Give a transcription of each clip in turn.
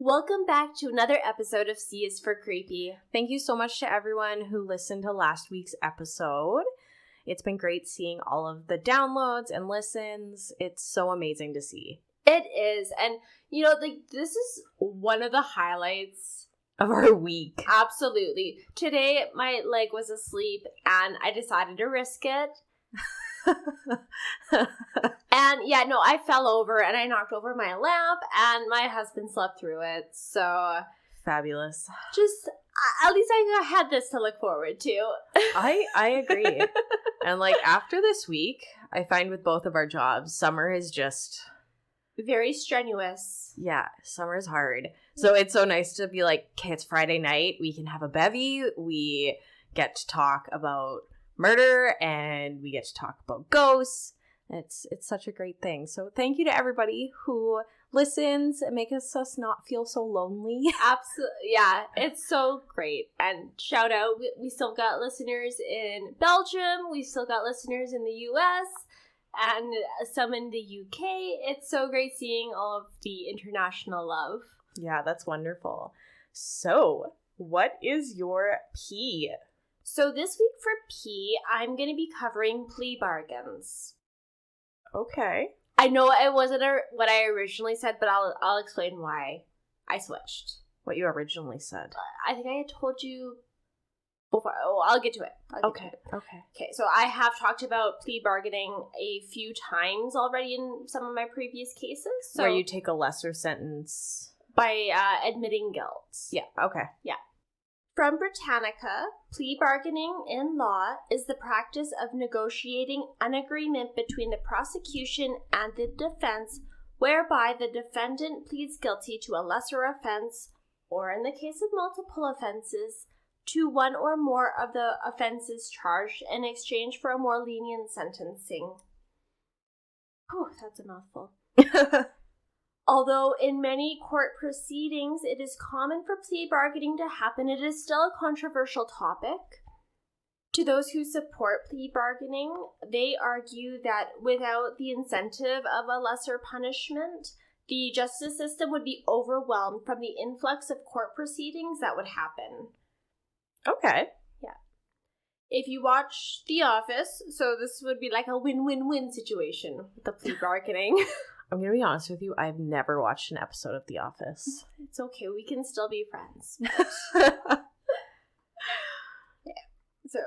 Welcome back to another episode of C is for Creepy. Thank you so much to everyone who listened to last week's episode. It's been great seeing all of the downloads and listens. It's so amazing to see. It is. And, this is one of the highlights Of our week. Absolutely. Today, my leg was asleep and I decided to risk it. And I fell over and I knocked over my lamp and my husband slept through it. So Fabulous. Just at least I had this to look forward to. I agree. And after this week, I find with both of our jobs, summer is just very strenuous. Yeah, summer is hard. So it's so nice to be like, okay, it's Friday night. We can have a bevy. We get to talk about murder and we get to talk about ghosts. It's such a great thing. So thank you to everybody who listens and makes us not feel so lonely. Absolutely. Yeah, it's so great. And shout out, we still got listeners in Belgium. We still got listeners in the US and some in the UK. It's so great seeing all of the international love. Yeah, that's wonderful. So what is your P? So this week for P, I'm going to be covering plea bargains. Okay. I know it wasn't what I originally said, but I'll explain why I switched. What you originally said. I think I had told you before. Oh, I'll get to it. Okay. Okay, so I have talked about plea bargaining a few times already in some of my previous cases. So where you take a lesser sentence. By admitting guilt. Yeah, okay. Yeah. From Britannica, plea bargaining in law is the practice of negotiating an agreement between the prosecution and the defense whereby the defendant pleads guilty to a lesser offense, or in the case of multiple offenses, to one or more of the offenses charged in exchange for a more lenient sentencing. Whew, that's a mouthful. Although in many court proceedings it is common for plea bargaining to happen, it is still a controversial topic. To those who support plea bargaining, they argue that without the incentive of a lesser punishment, the justice system would be overwhelmed from the influx of court proceedings that would happen. Okay. Yeah. If you watch The Office, so this would be like a win-win-win situation with the plea bargaining. I'm going to be honest with you, I've never watched an episode of The Office. It's okay, we can still be friends. Yeah. So,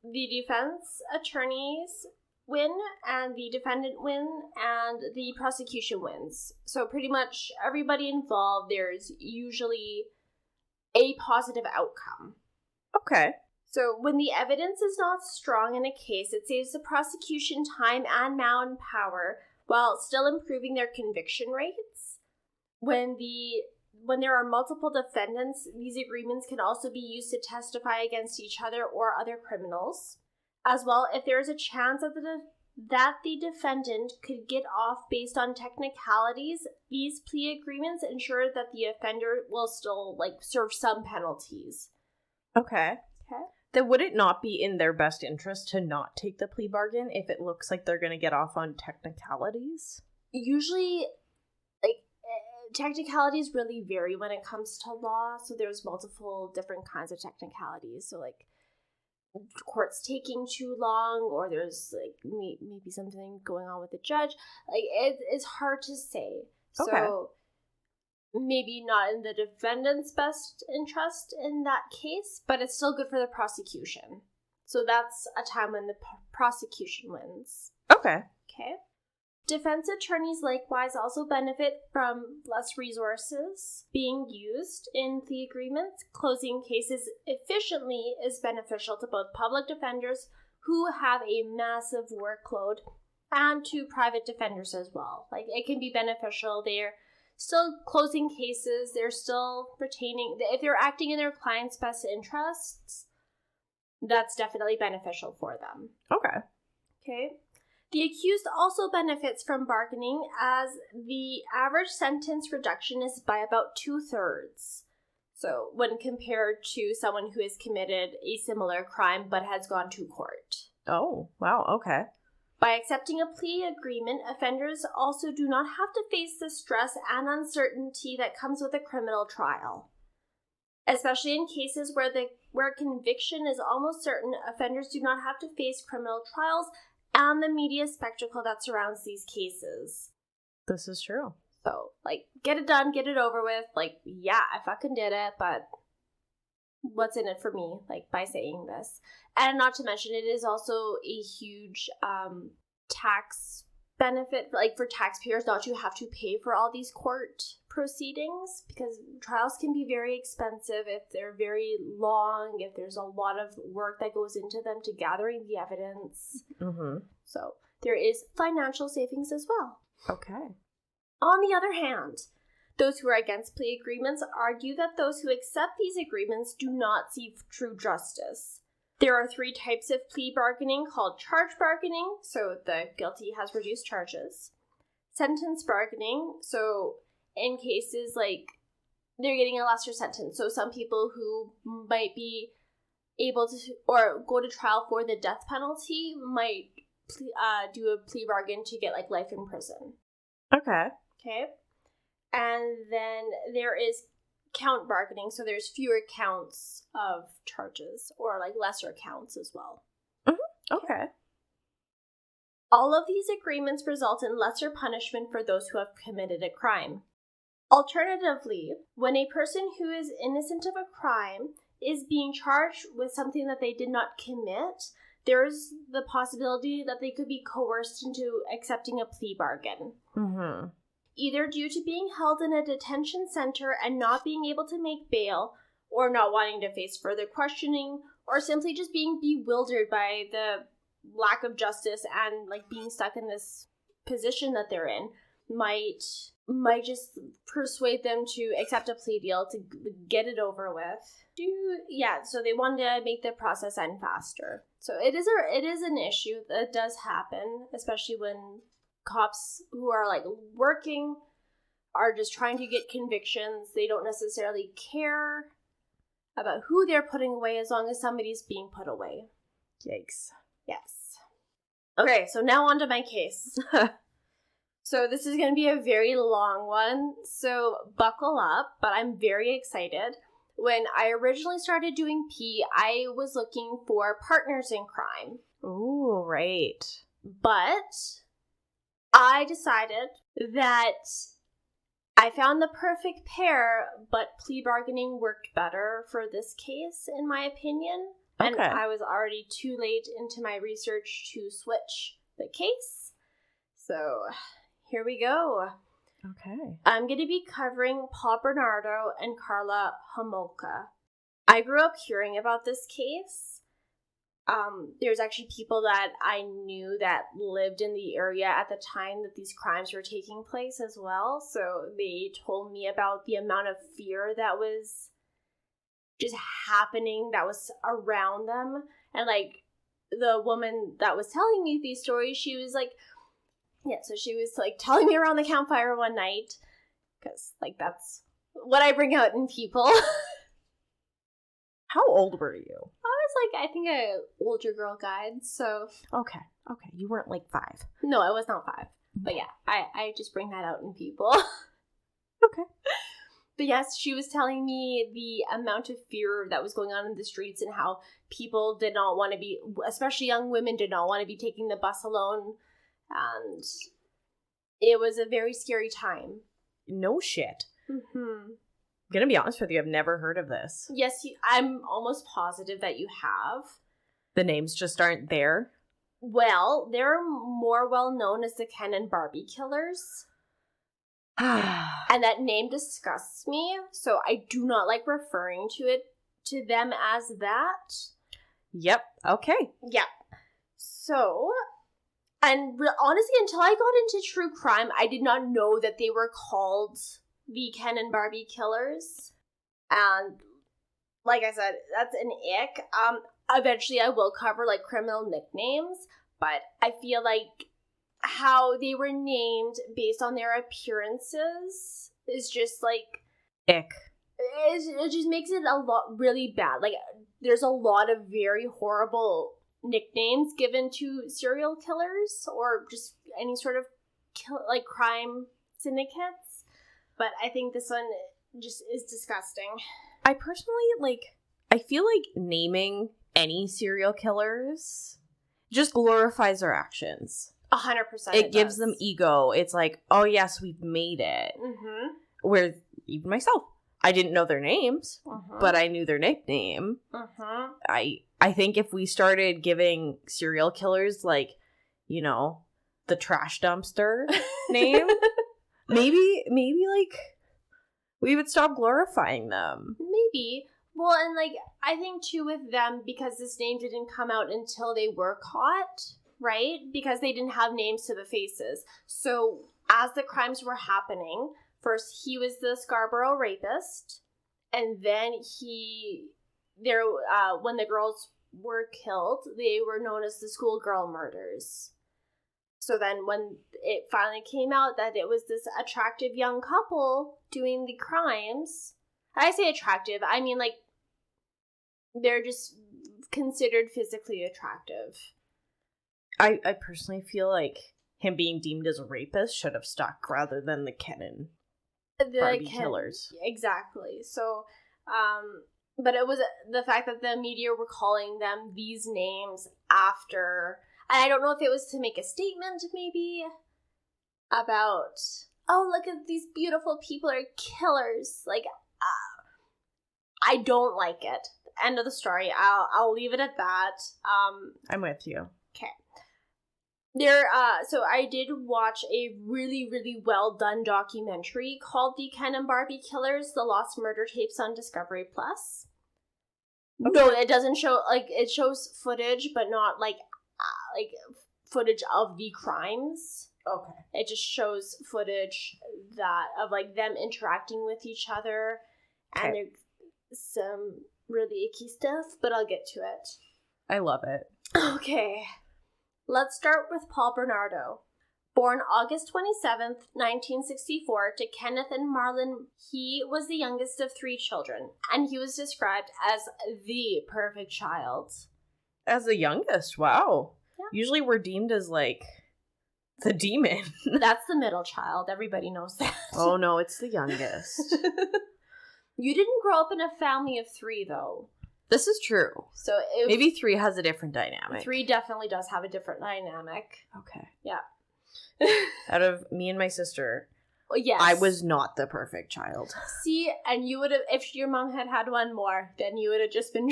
the defense attorneys win, and the defendant win, and the prosecution wins. So pretty much everybody involved, there's usually a positive outcome. Okay. So when the evidence is not strong in a case, it saves the prosecution time and manpower while still improving their conviction rates. When there are multiple defendants, these agreements can also be used to testify against each other or other criminals. As well, if there is a chance that the defendant could get off based on technicalities, these plea agreements ensure that the offender will still serve some penalties. Okay. Then would it not be in their best interest to not take the plea bargain if it looks like they're going to get off on technicalities? Usually, technicalities really vary when it comes to law. So there's multiple different kinds of technicalities. So court's taking too long, or there's maybe something going on with the judge. It's hard to say. Okay. So maybe not in the defendant's best interest in that case, but it's still good for the prosecution. So that's a time when the prosecution wins. Okay. Defense attorneys likewise also benefit from less resources being used in plea agreements. Closing cases efficiently is beneficial to both public defenders who have a massive workload and to private defenders as well. It can be beneficial. They're still closing cases. They're still retaining, if they're acting in their client's best interests, that's definitely beneficial for them. Okay. The accused also benefits from bargaining, as the average sentence reduction is by about 2/3. So when compared to someone who has committed a similar crime but has gone to court. Oh, wow. Okay. By accepting a plea agreement, offenders also do not have to face the stress and uncertainty that comes with a criminal trial. Especially in cases where conviction is almost certain, offenders do not have to face criminal trials and the media spectacle that surrounds these cases. This is true. So, get it done, get it over with. Yeah, I fucking did it, but what's in it for me, by saying this? And not to mention, it is also a huge tax benefit, for taxpayers not to have to pay for all these court proceedings, because trials can be very expensive if they're very long, if there's a lot of work that goes into them to gathering the evidence. Mm-hmm. So there is financial savings as well. Okay. On the other hand, those who are against plea agreements argue that those who accept these agreements do not see true justice. There are 3 types of plea bargaining called charge bargaining, so the guilty has reduced charges. Sentence bargaining, so in cases they're getting a lesser sentence. So some people who might be able to or go to trial for the death penalty might do a plea bargain to get life in prison. Okay. Okay. And then there is count bargaining, so there's fewer counts of charges or lesser counts as well. Mm-hmm. Okay. All of these agreements result in lesser punishment for those who have committed a crime. Alternatively, when a person who is innocent of a crime is being charged with something that they did not commit, there's the possibility that they could be coerced into accepting a plea bargain. Mm-hmm. Either due to being held in a detention center and not being able to make bail, or not wanting to face further questioning, or simply just being bewildered by the lack of justice and being stuck in this position that they're in, might just persuade them to accept a plea deal to get it over with. So they wanted to make the process end faster. So it is an issue that does happen, especially when cops who are working are just trying to get convictions. They don't necessarily care about who they're putting away as long as somebody's being put away. Yikes. Yes. Okay, so now on to my case. So this is going to be a very long one, so buckle up, but I'm very excited. When I originally started doing P, I was looking for partners in crime. Ooh, right. But I decided that I found the perfect pair, but plea bargaining worked better for this case, in my opinion. Okay. And I was already too late into my research to switch the case. So here we go. Okay. I'm going to be covering Paul Bernardo and Karla Homolka. I grew up hearing about this case. There's actually people that I knew that lived in the area at the time that these crimes were taking place as well. So they told me about the amount of fear that was just happening, that was around them. And the woman that was telling me these stories, she was so she was telling me around the campfire one night, because that's what I bring out in people. How old were you? I was I think a older girl guide, so. Okay, you weren't 5. No, I was not 5. But yeah, I just bring that out in people. Okay. But yes, she was telling me the amount of fear that was going on in the streets and how people did not want to be, especially young women, did not want to be taking the bus alone. And it was a very scary time. No shit. Mm-hmm. I'm gonna be honest with you, I've never heard of this. Yes, I'm almost positive that you have. The names just aren't there? Well, they're more well known as the Ken and Barbie Killers. And that name disgusts me, so I do not like referring to them as that. Yep, okay. Yeah. So, and honestly, until I got into true crime, I did not know that they were called the Ken and Barbie Killers. And like I said, that's an ick. Eventually I will cover criminal nicknames, but I feel how they were named based on their appearances is just ick. It just makes it a lot really bad. There's a lot of very horrible nicknames given to serial killers or just any sort of crime syndicates. But I think this one just is disgusting. I personally, I feel like naming any serial killers just glorifies their actions. 100%. It gives them ego. It's like, oh yes, we've made it. Mm-hmm. Where even myself, I didn't know their names, but I knew their nickname. Mm-hmm. I think if we started giving serial killers the trash dumpster name, maybe we would stop glorifying them. Maybe. Well, and I think too with them, because this name didn't come out until they were caught, right? Because they didn't have names to the faces. So as the crimes were happening, first he was the Scarborough rapist, and then when the girls were killed, they were known as the schoolgirl murders. So then when it finally came out that it was this attractive young couple doing the crimes, I say attractive, I mean they're just considered physically attractive. I personally feel like him being deemed as a rapist should have stuck rather than the Ken and Barbie Killers. Exactly. So, but it was the fact that the media were calling them these names after, and I don't know if it was to make a statement maybe about, oh, look at these beautiful people are killers. I don't like it. End of the story. I'll leave it at that. I'm with you. Okay. So I did watch a really, really well done documentary called The Ken and Barbie Killers, The Lost Murder Tapes on Discovery Plus. Okay. No, it doesn't show, it shows footage, but not footage of the crimes. Okay. It just shows footage of them interacting with each other, and there's some really icky stuff, but I'll get to it. I love it. Okay. Let's start with Paul Bernardo. Born August 27th, 1964, to Kenneth and Marlon, he was the youngest of 3 children, and he was described as the perfect child. As the youngest? Wow. Yeah. Usually we're deemed as, the demon. That's the middle child. Everybody knows that. Oh, no, it's the youngest. You didn't grow up in a family of 3, though. This is true. So maybe 3 has a different dynamic. 3 definitely does have a different dynamic. Okay. Yeah. Out of me and my sister, yes, I was not the perfect child. See, and you would have, if your mom had had one more, then you would have just been...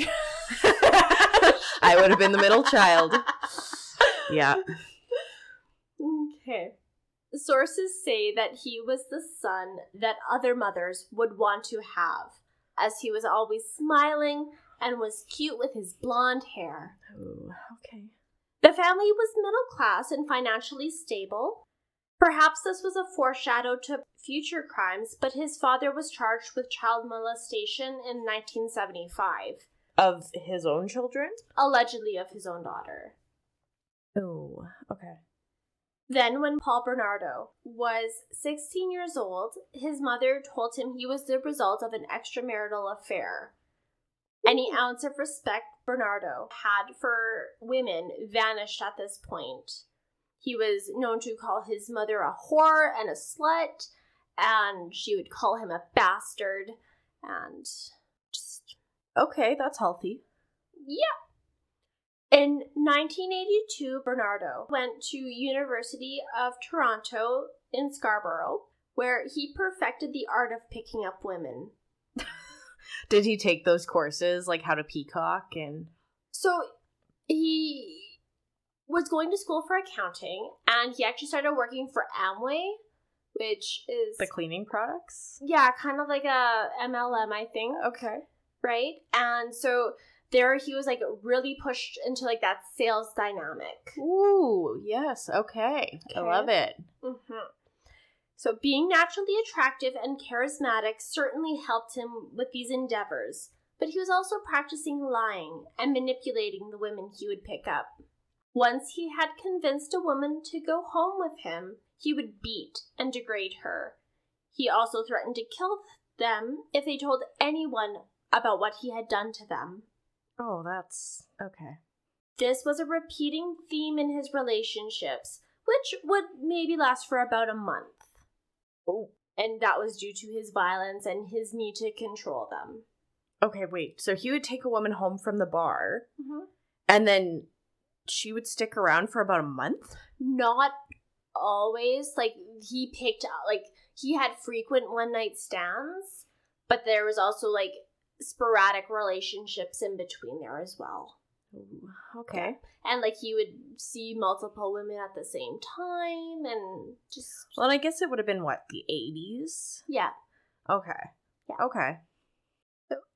I would have been the middle child. Yeah. Okay. Sources say that he was the son that other mothers would want to have, as he was always smiling and was cute with his blonde hair. Oh, okay. The family was middle class and financially stable. Perhaps this was a foreshadow to future crimes, but his father was charged with child molestation in 1975. Of his own children? Allegedly of his own daughter. Oh, okay. Then, when Paul Bernardo was 16 years old, his mother told him he was the result of an extramarital affair. Any ounce of respect Bernardo had for women vanished at this point. He was known to call his mother a whore and a slut, and she would call him a bastard, and just... Okay, that's healthy. Yeah. In 1982, Bernardo went to University of Toronto in Scarborough, where he perfected the art of picking up women. Did he take those courses, like how to peacock and... So, he was going to school for accounting, and he actually started working for Amway, which is... The cleaning products? Yeah, kind of like a MLM, I think. Okay. Right? And so... There, he was, really pushed into, that sales dynamic. Ooh, yes, okay. I love it. Mm-hmm. So, being naturally attractive and charismatic certainly helped him with these endeavors, but he was also practicing lying and manipulating the women he would pick up. Once he had convinced a woman to go home with him, he would beat and degrade her. He also threatened to kill them if they told anyone about what he had done to them. Oh, that's... okay. This was a repeating theme in his relationships, which would maybe last for about a month. Oh. And that was due to his violence and his need to control them. Okay, wait. So he would take a woman home from the bar, Mm-hmm. and then she would stick around for about a month? Not always. Like, he picked out, like, he had frequent one-night stands, but there was also, like, sporadic relationships in between there as well. Ooh, okay. And, like, he would see multiple women at the same time and just... Well, I guess it would have been, what, the 80s? Yeah. Okay. Yeah. Okay.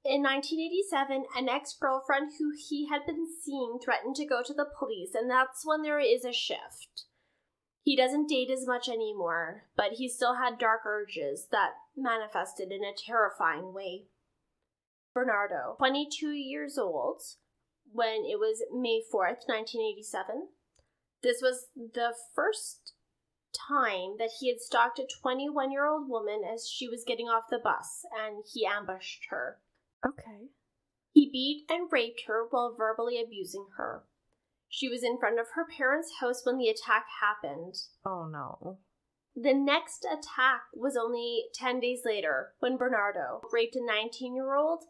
In 1987, an ex-girlfriend who he had been seeing threatened to go to the police, and that's when there is a shift. He doesn't date as much anymore, but he still had dark urges that manifested in a terrifying way. Bernardo, 22 years old, when it was May 4th, 1987. This was the first time that he had stalked a 21-year-old woman as she was getting off the bus, and he ambushed her. Okay. He beat and raped her while verbally abusing her. She was in front of her parents' house when the attack happened. Oh, no. The next attack was only 10 days later, when Bernardo raped a 19-year-old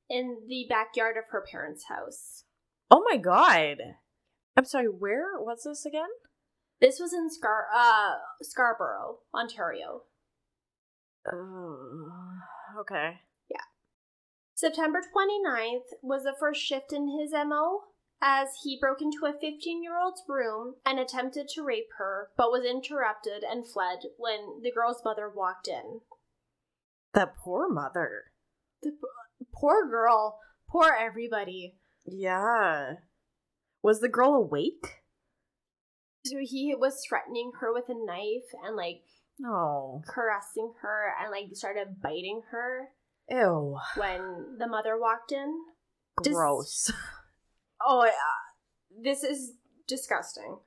in the backyard of her parents' house. Oh, my God. I'm sorry, where was this again? This was in Scarborough, Ontario. Oh, okay. Yeah. September 29th was the first shift in his MO, as he broke into a 15-year-old's room and attempted to rape her, but was interrupted and fled when the girl's mother walked in. That poor mother. The poor girl. Poor everybody. Yeah. Was the girl awake? So he was threatening her with a knife and, like, caressing her and, like, started biting her. Ew. When the mother walked in. Gross. Oh, yeah. This is disgusting.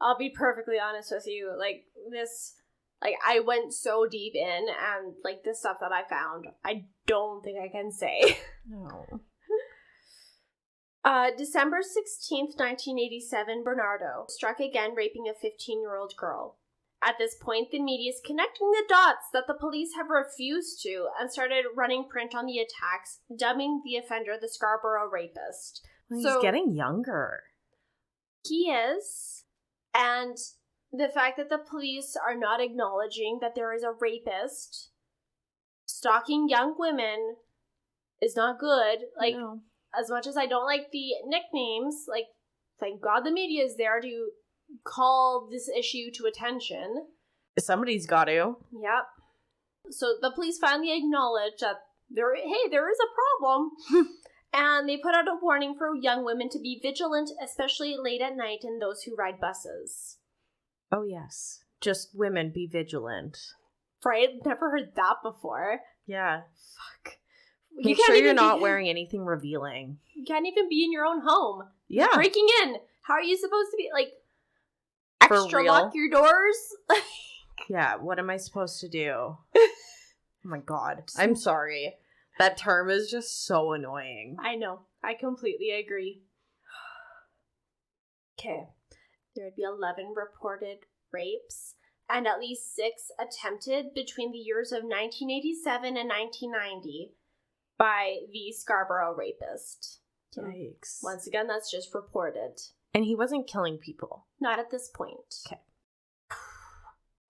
I'll be perfectly honest with you. Like, this, like, I went so deep in, and, like, the stuff that I found, I don't think I can say. No. December 16th, 1987, Bernardo struck again, raping a 15-year-old girl. At this point, the media is connecting the dots that the police have refused to and started running print on the attacks, dubbing the offender the Scarborough rapist. Well, he's getting younger. He is. And the fact that the police are not acknowledging that there is a rapist stalking young women is not good. Like, no. As much as I don't like the nicknames, like, thank God the media is there to call this issue to attention. Somebody's got to. Yep. So the police finally acknowledge that there is a problem. And they put out a warning for young women to be vigilant, especially late at night, and those who ride buses. Oh, yes. Just women, be vigilant. Right? Never heard that before. Yeah. Fuck. Make sure you're not wearing anything revealing. You can't even be in your own home. Yeah. You're breaking in. How are you supposed to be, like, extra lock your doors? Yeah, what am I supposed to do? Oh my God. I'm sorry. That term is just so annoying. I know. I completely agree. Okay. There would be 11 reported rapes and at least 6 attempted between the years of 1987 and 1990 by the Scarborough rapist. Yikes. Once again, that's just reported. And he wasn't killing people. Not at this point. Okay.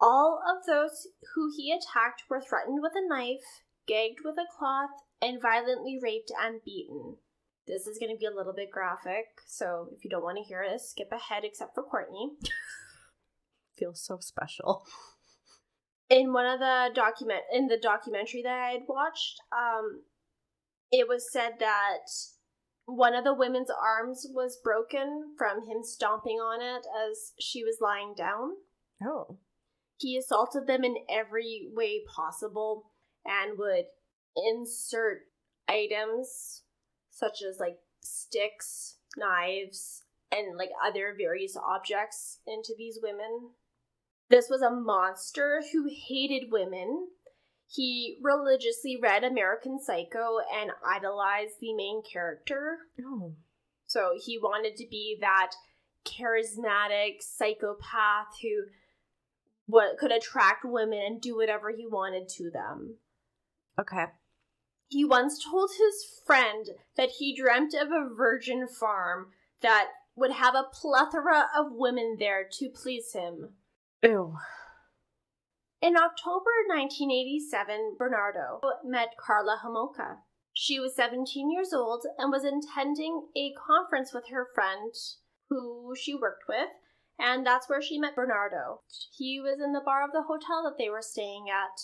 All of those who he attacked were threatened with a knife, gagged with a cloth, and violently raped and beaten. This is going to be a little bit graphic, so if you don't want to hear this, skip ahead except for Kourtney. Feels so special. In one of the documentary that I had watched, it was said that one of the women's arms was broken from him stomping on it as she was lying down. Oh. He assaulted them in every way possible and would insert items such as, like, sticks, knives, and, like, other various objects into these women. This was a monster who hated women. He religiously read American Psycho and idolized the main character. Oh. So he wanted to be that charismatic psychopath who could attract women and do whatever he wanted to them. Okay. He once told his friend that he dreamt of a virgin farm that would have a plethora of women there to please him. Ew. In October 1987, Bernardo met Karla Homolka. She was 17 years old and was attending a conference with her friend who she worked with, and that's where she met Bernardo. He was in the bar of the hotel that they were staying at.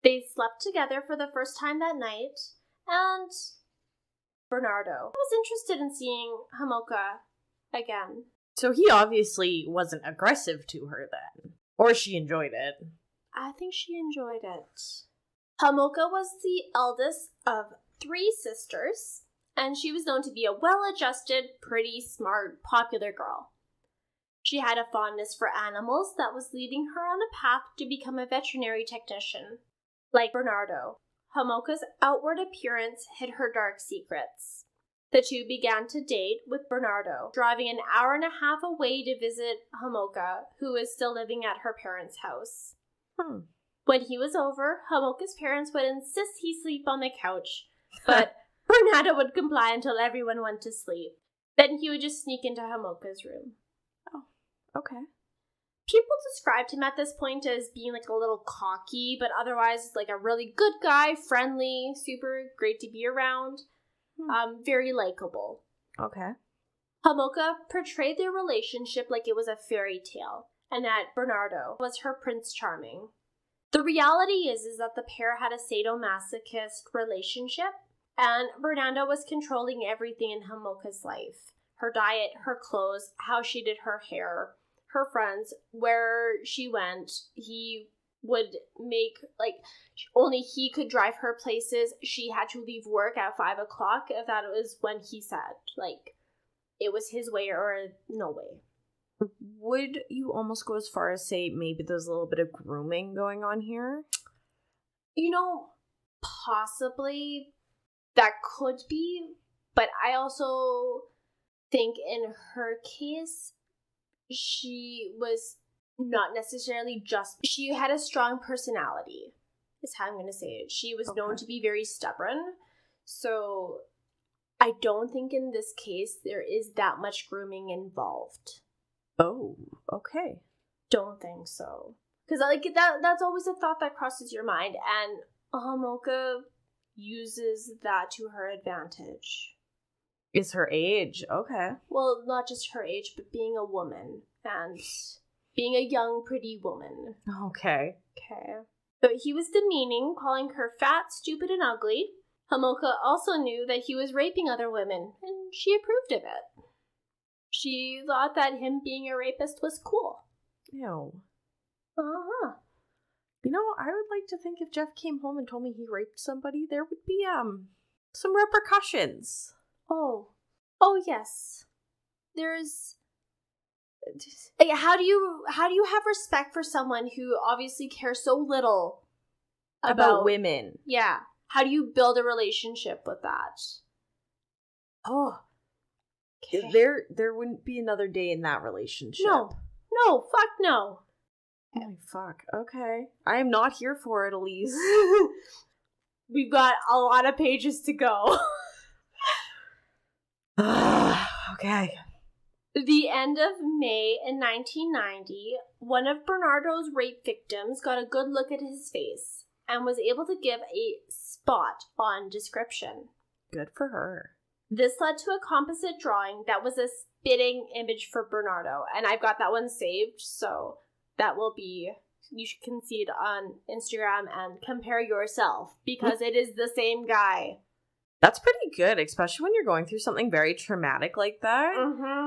They slept together for the first time that night, and Bernardo was interested in seeing Homolka again. So he obviously wasn't aggressive to her then. Or she enjoyed it. I think she enjoyed it. Homolka was the eldest of 3 sisters, and she was known to be a well-adjusted, pretty, smart, popular girl. She had a fondness for animals that was leading her on a path to become a veterinary technician. Like Bernardo, Homolka's outward appearance hid her dark secrets. The two began to date, with Bernardo driving an hour and a half away to visit Homolka, who was still living at her parents' house. When he was over, Homolka's parents would insist he sleep on the couch, but Bernardo would comply until everyone went to sleep. Then he would just sneak into Homolka's room. Oh, okay. People described him at this point as being like a little cocky, but otherwise like a really good guy, friendly, super great to be around, very likable. Okay. Homolka portrayed their relationship like it was a fairy tale, and that Bernardo was her Prince Charming. The reality is that the pair had a sadomasochist relationship, and Bernardo was controlling everything in Homolka's life. Her diet, her clothes, how she did her hair, her friends, where she went. He would make, like, only he could drive her places. She had to leave work at 5 o'clock if that was when he said. Like, it was his way or no way. Would you almost go as far as say maybe there's a little bit of grooming going on here? You know, possibly that could be, but I also think in her case, she was not necessarily she had a strong personality, is how I'm going to say it. She was known to be very stubborn, so I don't think in this case there is that much grooming involved. Oh, okay. Don't think so. Because like that's always a thought that crosses your mind, and Homolka uses that to her advantage. Is her age. Okay. Well, not just her age, but being a woman and being a young, pretty woman. Okay. Okay. But he was demeaning, calling her fat, stupid, and ugly. Homolka also knew that he was raping other women, and she approved of it. She thought that him being a rapist was cool. Ew. Uh-huh. You know, I would like to think if Jeff came home and told me he raped somebody, there would be, some repercussions. Oh, yes. There's... How do you have respect for someone who obviously cares so little about women? Yeah. How do you build a relationship with that? Oh. Okay. There wouldn't be another day in that relationship. No, fuck no. Oh, fuck. Okay. I am not here for it, Elyse. We've got a lot of pages to go. Okay. The end of May in 1990, one of Bernardo's rape victims got a good look at his face and was able to give a spot-on description. Good for her. This led to a composite drawing that was a spitting image for Bernardo, and I've got that one saved, so that will be, you can see it on Instagram and compare yourself, because it is the same guy. That's pretty good, especially when you're going through something very traumatic like that,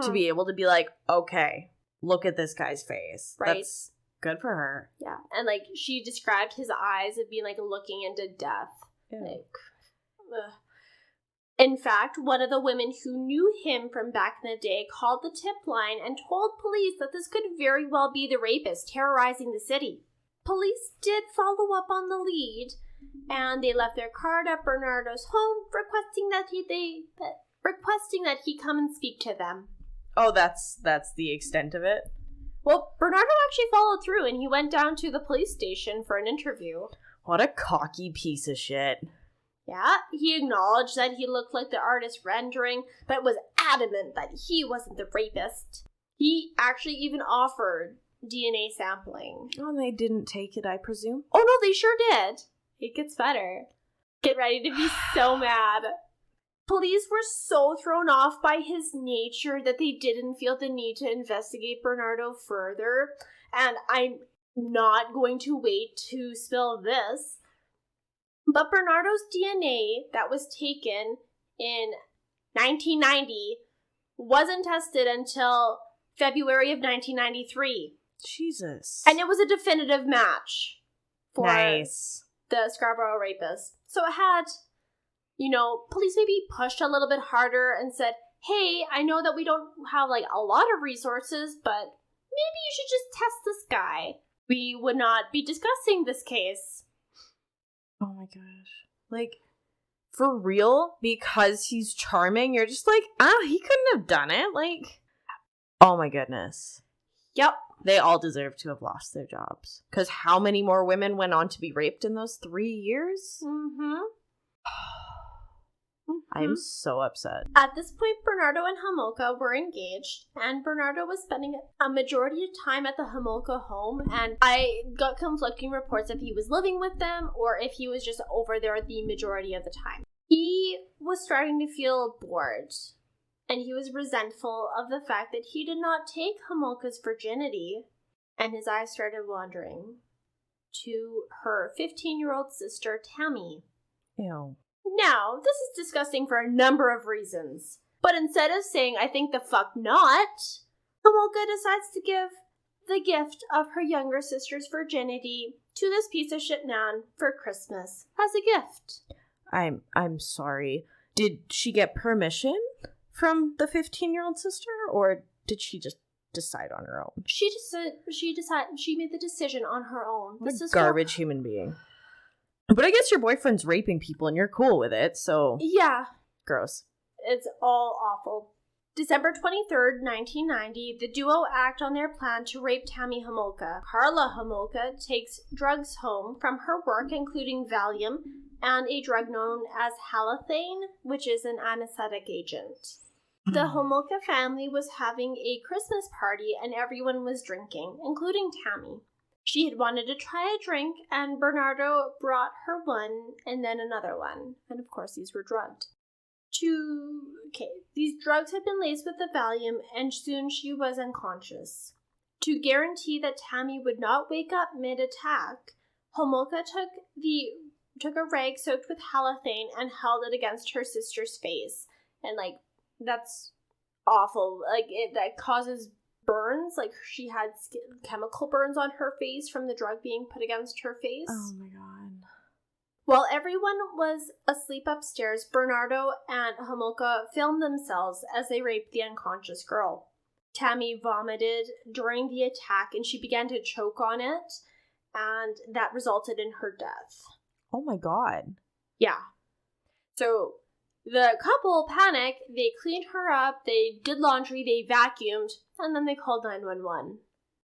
to be able to be like, okay, look at this guy's face. Right. That's good for her. Yeah, and like, she described his eyes as being like looking into death. Yeah. Like, ugh. In fact, one of the women who knew him from back in the day called the tip line and told police that this could very well be the rapist terrorizing the city. Police did follow up on the lead, and they left their card at Bernardo's home requesting that requesting that he come and speak to them. Oh, that's the extent of it? Well, Bernardo actually followed through, and he went down to the police station for an interview. What a cocky piece of shit. Yeah, he acknowledged that he looked like the artist's rendering, but was adamant that he wasn't the rapist. He actually even offered DNA sampling. Oh, and they didn't take it, I presume? Oh no, they sure did. It gets better. Get ready to be so mad. Police were so thrown off by his nature that they didn't feel the need to investigate Bernardo further. And I'm not going to wait to spill this. But Bernardo's DNA that was taken in 1990 wasn't tested until February of 1993. Jesus. And it was a definitive match for nice. The Scarborough rapist. So it had, police maybe pushed a little bit harder and said, hey, I know that we don't have a lot of resources, but maybe you should just test this guy. We would not be discussing this case. Oh my gosh. For real? Because he's charming, you're just he couldn't have done it. Oh my goodness. Yep. They all deserve to have lost their jobs. Because how many more women went on to be raped in those 3 years? Mm-hmm. I'm so upset. At this point, Bernardo and Homolka were engaged, and Bernardo was spending a majority of time at the Homolka home, and I got conflicting reports if he was living with them or if he was just over there the majority of the time. He was starting to feel bored, and he was resentful of the fact that he did not take Homolka's virginity, and his eyes started wandering to her 15-year-old sister, Tammy. Ew. Now, this is disgusting for a number of reasons, but instead of saying, I think the fuck not, Homolka decides to give the gift of her younger sister's virginity to this piece of shit man for Christmas as a gift. I'm sorry. Did she get permission from the 15-year-old sister, or did she just decide on her own? She made the decision on her own. What a garbage human being. But I guess your boyfriend's raping people and you're cool with it, so... Yeah. Gross. It's all awful. December 23rd, 1990, the duo act on their plan to rape Tammy Homolka. Karla Homolka takes drugs home from her work, including Valium and a drug known as halothane, which is an anesthetic agent. The Homolka family was having a Christmas party and everyone was drinking, including Tammy. She had wanted to try a drink, and Bernardo brought her one and then another one. And of course, these were drugged. These drugs had been laced with the Valium, and soon she was unconscious. To guarantee that Tammy would not wake up mid-attack, Homolka took a rag soaked with halothane and held it against her sister's face. And, that's awful. That causes burns. She had chemical burns on her face from the drug being put against her face. Oh my god. While everyone was asleep upstairs, Bernardo and Homolka filmed themselves as they raped the unconscious girl. Tammy vomited during the attack and she began to choke on it, and that resulted in her death. Oh my god. Yeah. So the couple panicked, they cleaned her up, they did laundry, they vacuumed, and then they called 911.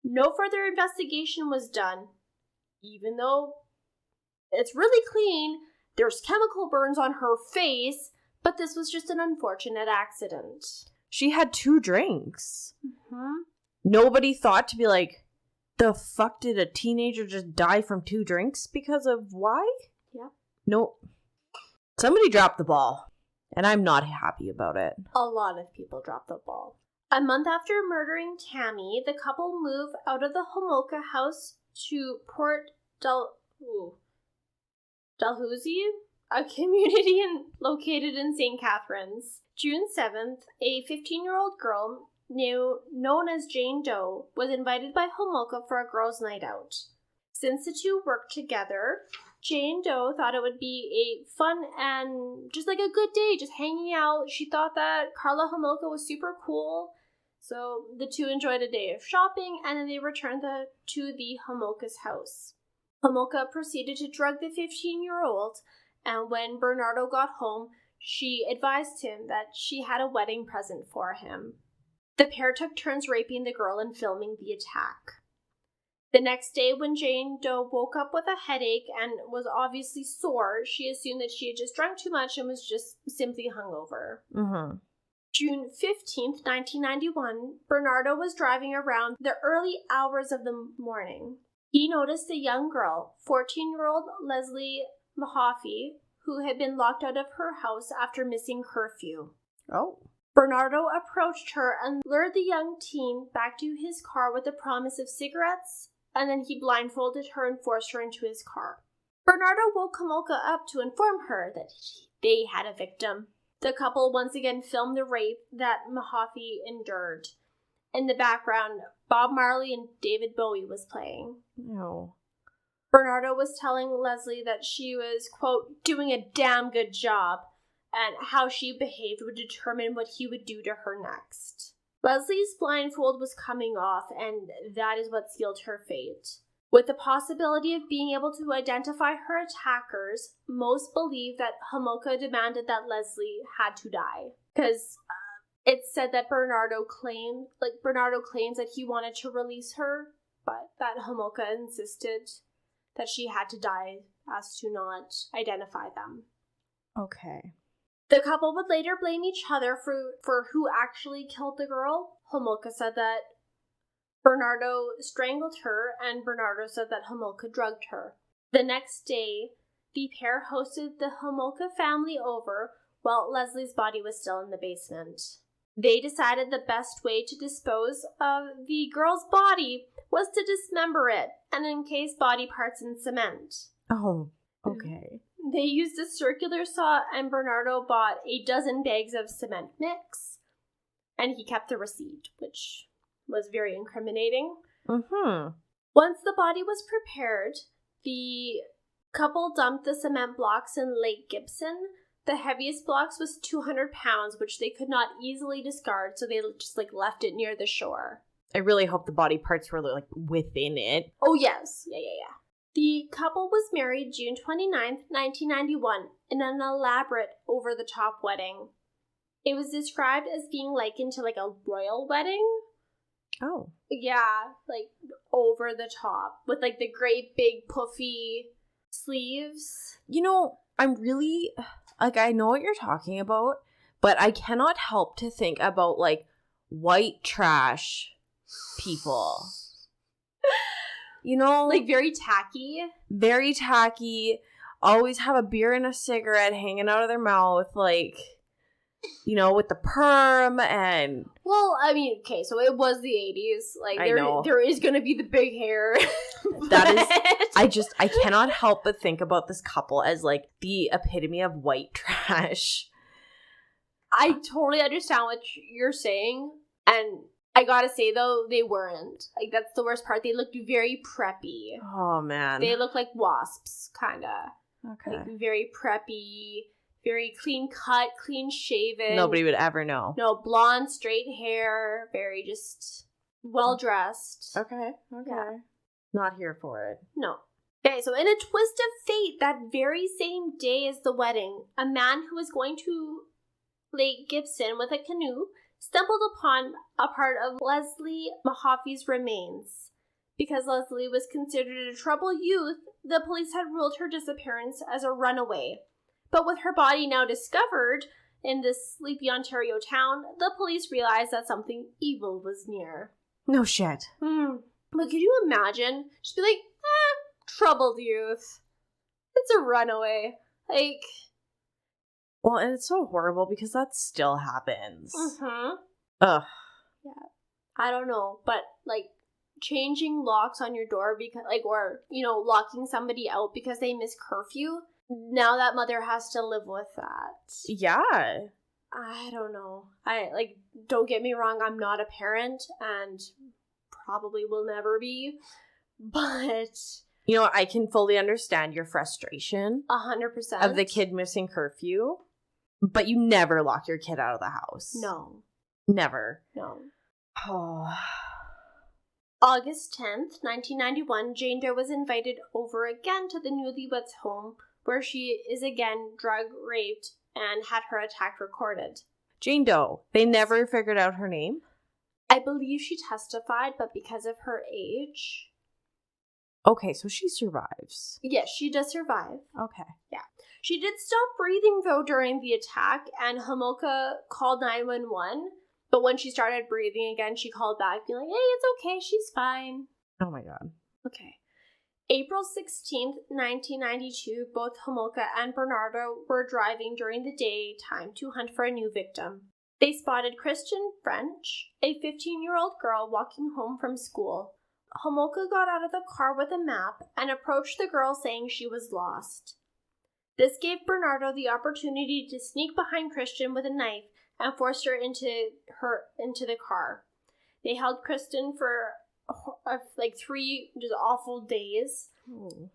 No further investigation was done, even though it's really clean, there's chemical burns on her face, but this was just an unfortunate accident. She had 2 drinks. Mm-hmm. Nobody thought to be the fuck did a teenager just die from 2 drinks because of why? Yeah. No. Somebody dropped the ball. And I'm not happy about it. A lot of people dropped the ball. A month after murdering Tammy, the couple moved out of the Homolka house to Port Dalhousie, a community located in St. Catharines. June 7th, a 15-year-old girl known as Jane Doe was invited by Homolka for a girls' night out. Since the two worked together, Jane Doe thought it would be a fun and just a good day, just hanging out. She thought that Karla Homolka was super cool. So the two enjoyed a day of shopping, and then they returned to the Homolka's house. Homolka proceeded to drug the 15-year-old, and when Bernardo got home, she advised him that she had a wedding present for him. The pair took turns raping the girl and filming the attack. The next day, when Jane Doe woke up with a headache and was obviously sore, she assumed that she had just drunk too much and was just simply hungover. Mm-hmm. June 15th, 1991, Bernardo was driving around the early hours of the morning. He noticed a young girl, 14-year-old Leslie Mahaffey, who had been locked out of her house after missing curfew. Oh. Bernardo approached her and lured the young teen back to his car with the promise of cigarettes, and then he blindfolded her and forced her into his car. Bernardo woke Homolka up to inform her that they had a victim. The couple once again filmed the rape that Mahaffey endured. In the background, Bob Marley and David Bowie was playing. No. Bernardo was telling Leslie that she was, quote, doing a damn good job, and how she behaved would determine what he would do to her next. Leslie's blindfold was coming off, and that is what sealed her fate. With the possibility of being able to identify her attackers, most believe that Homolka demanded that Leslie had to die. Because it's said that Bernardo claims that he wanted to release her, but that Homolka insisted that she had to die as to not identify them. Okay. The couple would later blame each other for who actually killed the girl. Homolka said that Bernardo strangled her, and Bernardo said that Homolka drugged her. The next day, the pair hosted the Homolka family over while Leslie's body was still in the basement. They decided the best way to dispose of the girl's body was to dismember it and encase body parts in cement. Oh, okay. They used a circular saw, and Bernardo bought 12 bags of cement mix, and he kept the receipt, which was very incriminating. Mm-hmm. Once the body was prepared, the couple dumped the cement blocks in Lake Gibson. The heaviest blocks was 200 pounds, which they could not easily discard, so they just left it near the shore. I really hope the body parts were within it. Oh yes, yeah. The couple was married June 29th, 1991, in an elaborate over-the-top wedding. It was described as being likened to a royal wedding. Oh. Yeah, over the top, with the great big puffy sleeves. I'm really, I know what you're talking about, but I cannot help to think about, white trash people. Very tacky. Very tacky. Always have a beer and a cigarette hanging out of their mouth, with the perm and... Well, I mean, okay, so it was the 80s. There is going to be the big hair. That is... I cannot help but think about this couple as, the epitome of white trash. I totally understand what you're saying, and... I gotta say, though, they weren't. That's the worst part. They looked very preppy. Oh, man. They look like wasps, kinda. Okay. Very preppy, very clean cut, clean shaven. Nobody would ever know. No, blonde, straight hair, very just well-dressed. Okay. Yeah. Not here for it. No. Okay, so in a twist of fate, that very same day as the wedding, a man who was going to Lake Gibson with a canoe stumbled upon a part of Leslie Mahaffey's remains. Because Leslie was considered a troubled youth, the police had ruled her disappearance as a runaway. But with her body now discovered in this sleepy Ontario town, the police realized that something evil was near. No shit. But could you imagine? Just be troubled youth. It's a runaway. Well, and it's so horrible because that still happens. Mm-hmm. Ugh. Yeah. I don't know, but, changing locks on your door because, or, locking somebody out because they miss curfew, now that mother has to live with that. Yeah. I don't know. Don't get me wrong, I'm not a parent, and probably will never be, but... I can fully understand your frustration. 100%. Of the kid missing curfew. But you never lock your kid out of the house. No. Never. No. Oh. August 10th, 1991, Jane Doe was invited over again to the newlyweds' home, where she is again drug raped and had her attack recorded. Jane Doe. They never figured out her name? I believe she testified, but because of her age... Okay, so she survives. Yes, she does survive. Okay. Yeah. She did stop breathing, though, during the attack, and Homolka called 911, but when she started breathing again, she called back, being like, hey, it's okay, she's fine. Oh my god. Okay. April 16th, 1992, both Homolka and Bernardo were driving during the daytime to hunt for a new victim. They spotted Kristen French, a 15-year-old girl walking home from school. Homolka got out of the car with a map and approached the girl saying she was lost. This gave Bernardo the opportunity to sneak behind Kristen with a knife and forced her into the car. They held Kristen for like 3 just awful days,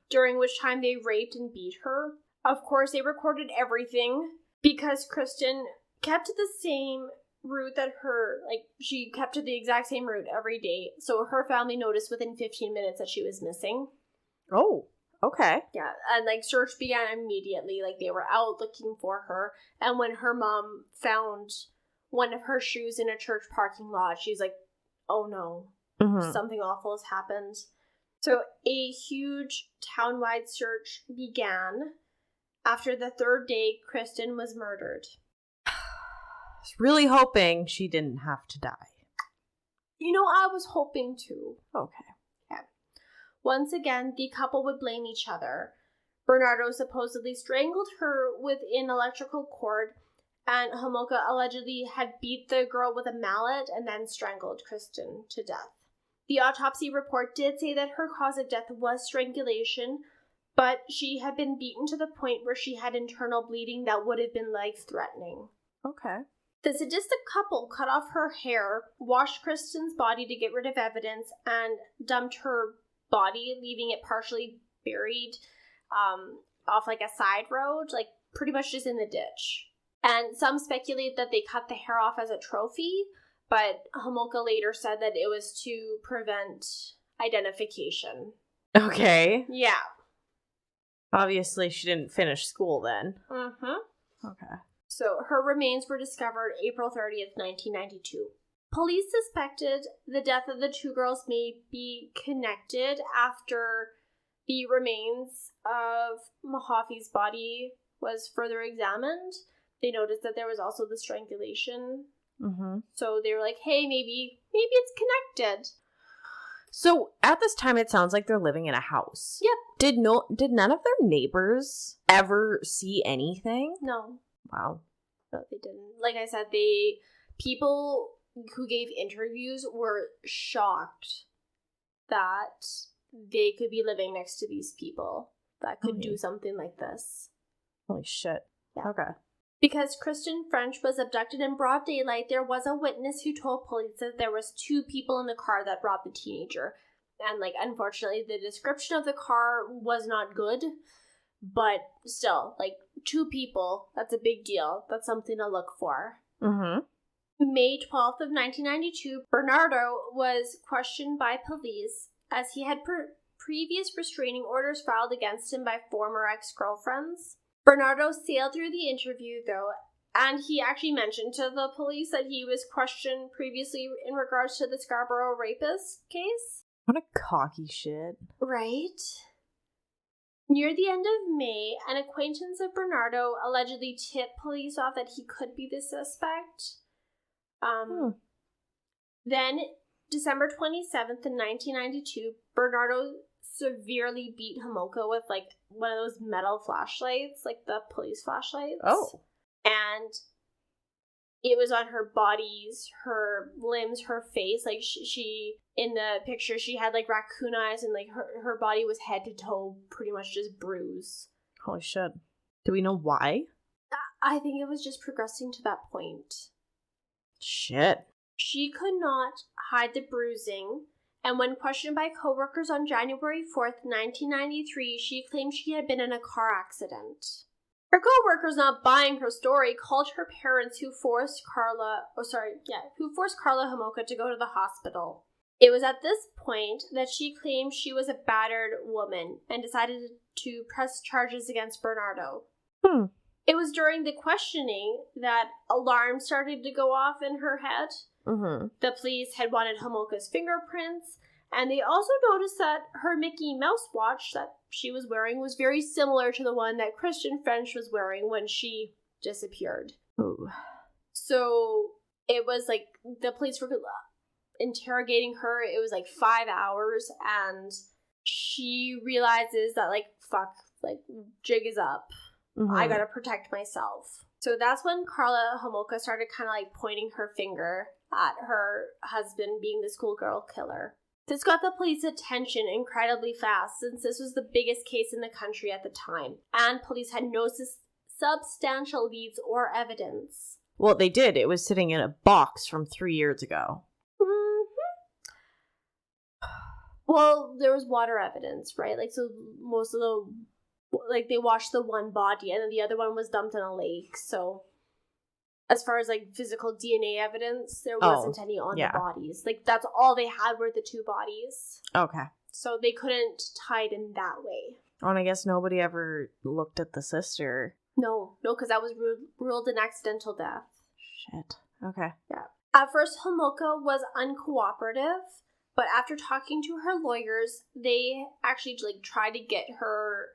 during which time they raped and beat her. Of course, they recorded everything because Kristen kept the same route that she kept to the exact same route every day. So her family noticed within 15 minutes that she was missing. Oh, okay. Yeah, and search began immediately. They were out looking for her. And when her mom found one of her shoes in a church parking lot, she's like, oh no. Mm-hmm. Something awful has happened. So a huge town-wide search began. After the third day, Kristen was murdered. I was really hoping she didn't have to die. I was hoping to. Okay. Yeah. Once again, the couple would blame each other. Bernardo supposedly strangled her with an electrical cord, and Homolka allegedly had beat the girl with a mallet and then strangled Kristen to death. The autopsy report did say that her cause of death was strangulation, but she had been beaten to the point where she had internal bleeding that would have been life-threatening. Okay. The sadistic couple cut off her hair, washed Kristen's body to get rid of evidence, and dumped her body, leaving it partially buried off a side road, pretty much just in the ditch. And some speculate that they cut the hair off as a trophy, but Homolka later said that it was to prevent identification. Okay. Yeah. Obviously, she didn't finish school then. Mm-hmm. Okay. So her remains were discovered April 30th, 1992. Police suspected the death of the two girls may be connected after the remains of Mahaffey's body was further examined. They noticed that there was also the strangulation. Mm-hmm. So they were like, hey, maybe it's connected. So at this time, it sounds like they're living in a house. Yep. Did none of their neighbors ever see anything? No. Wow. No, they didn't. Like I said, people who gave interviews were shocked that they could be living next to these people that could do something like this. Holy shit. Yeah. Okay. Because Kristen French was abducted in broad daylight, there was a witness who told police that there was 2 people in the car that robbed the teenager. And, unfortunately, the description of the car was not good. But still, 2 people, that's a big deal. That's something to look for. Mm-hmm. May 12th of 1992, Bernardo was questioned by police as he had previous restraining orders filed against him by former ex-girlfriends. Bernardo sailed through the interview, though, and he actually mentioned to the police that he was questioned previously in regards to the Scarborough rapist case. What a cocky shit. Right? Near the end of May, an acquaintance of Bernardo allegedly tipped police off that he could be the suspect. Then, December 27th in 1992, Bernardo severely beat Homolka with, one of those metal flashlights, the police flashlights. Oh. And it was on her bodies, her limbs, her face. She in the picture, she had, raccoon eyes, and, her body was head to toe pretty much just bruised. Holy shit. Do we know why? I think it was just progressing to that point. Shit. She could not hide the bruising, and when questioned by coworkers on January 4th, 1993, she claimed she had been in a car accident. Her coworkers, not buying her story, called her parents who forced Karla Homolka to go to the hospital. It was at this point that she claimed she was a battered woman and decided to press charges against Bernardo. It was during the questioning that alarms started to go off in her head. Mm-hmm. The police had wanted Homolka's fingerprints, and they also noticed that her Mickey Mouse watch that she was wearing was very similar to the one that Kristen French was wearing when she disappeared. Ooh. So it was like the police were interrogating her. It was like 5 hours, and she realizes that, like, fuck, like, jig is up. Mm-hmm. I gotta protect myself. So that's when Karla Homolka started kind of like pointing her finger at her husband being the schoolgirl killer. This got the police attention incredibly fast, since this was the biggest case in the country at the time, and police had no substantial leads or evidence. Well, they did. It was sitting in a box from 3 years ago. Well, there was water evidence, right? Like, so most of the, like, they washed the one body, and then the other one was dumped in a lake. So as far as, like, physical DNA evidence, there wasn't any on the bodies. Like, that's all they had were the 2 bodies. Okay. So they couldn't tie it in that way. Oh, and I guess nobody ever looked at the sister. No, because that was ruled an accidental death. Shit. Okay. Yeah. At first, Homolka was uncooperative, but after talking to her lawyers, they actually, like, tried to get her,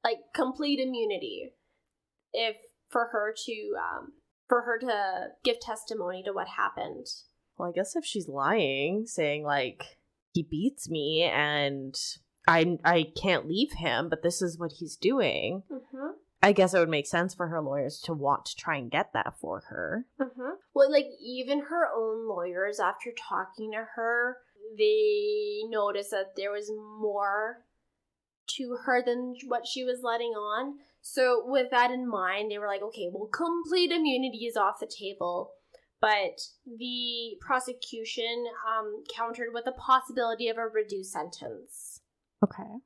like, complete immunity for her to give testimony to what happened. Well, I guess if she's lying, saying, like, he beats me and I can't leave him, but this is what he's doing, I guess it would make sense for her lawyers to want to try and get that for her. Well, like, even her own lawyers, after talking to her, they noticed that there was more to her than what she was letting on. So with that in mind, they were like, okay, well, complete immunity is off the table. But the prosecution countered with the possibility of a reduced sentence. Okay.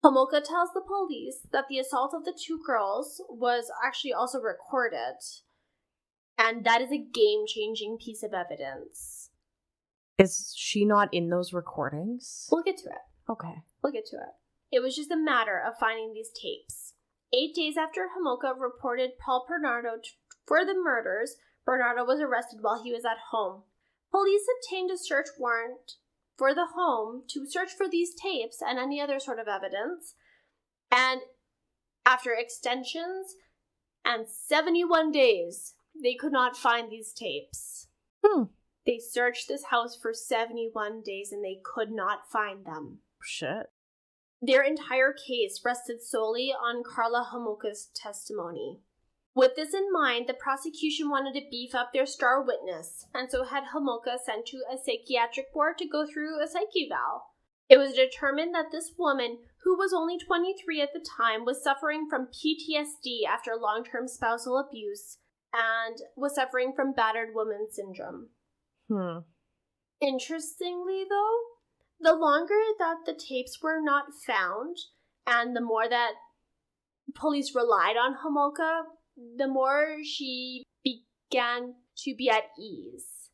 Homolka tells the police that the assault of the 2 girls was actually also recorded. And that is a game-changing piece of evidence. Is she not in those recordings? We'll get to it. Okay. We'll get to it. It was just a matter of finding these tapes. 8 days after Homolka reported Paul Bernardo for the murders, Bernardo was arrested while he was at home. Police obtained a search warrant for the home to search for these tapes and any other sort of evidence. And after extensions and 71 days, they could not find these tapes. They searched this house for 71 days and they could not find them. Shit. Their entire case rested solely on Karla Homolka's testimony. With this in mind, the prosecution wanted to beef up their star witness, and so had Homolka sent to a psychiatric board to go through a psych eval. It was determined that this woman, who was only 23 at the time, was suffering from PTSD after long-term spousal abuse and was suffering from battered woman syndrome. Interestingly, though, the longer that the tapes were not found, and the more that police relied on Homolka, the more she began to be at ease.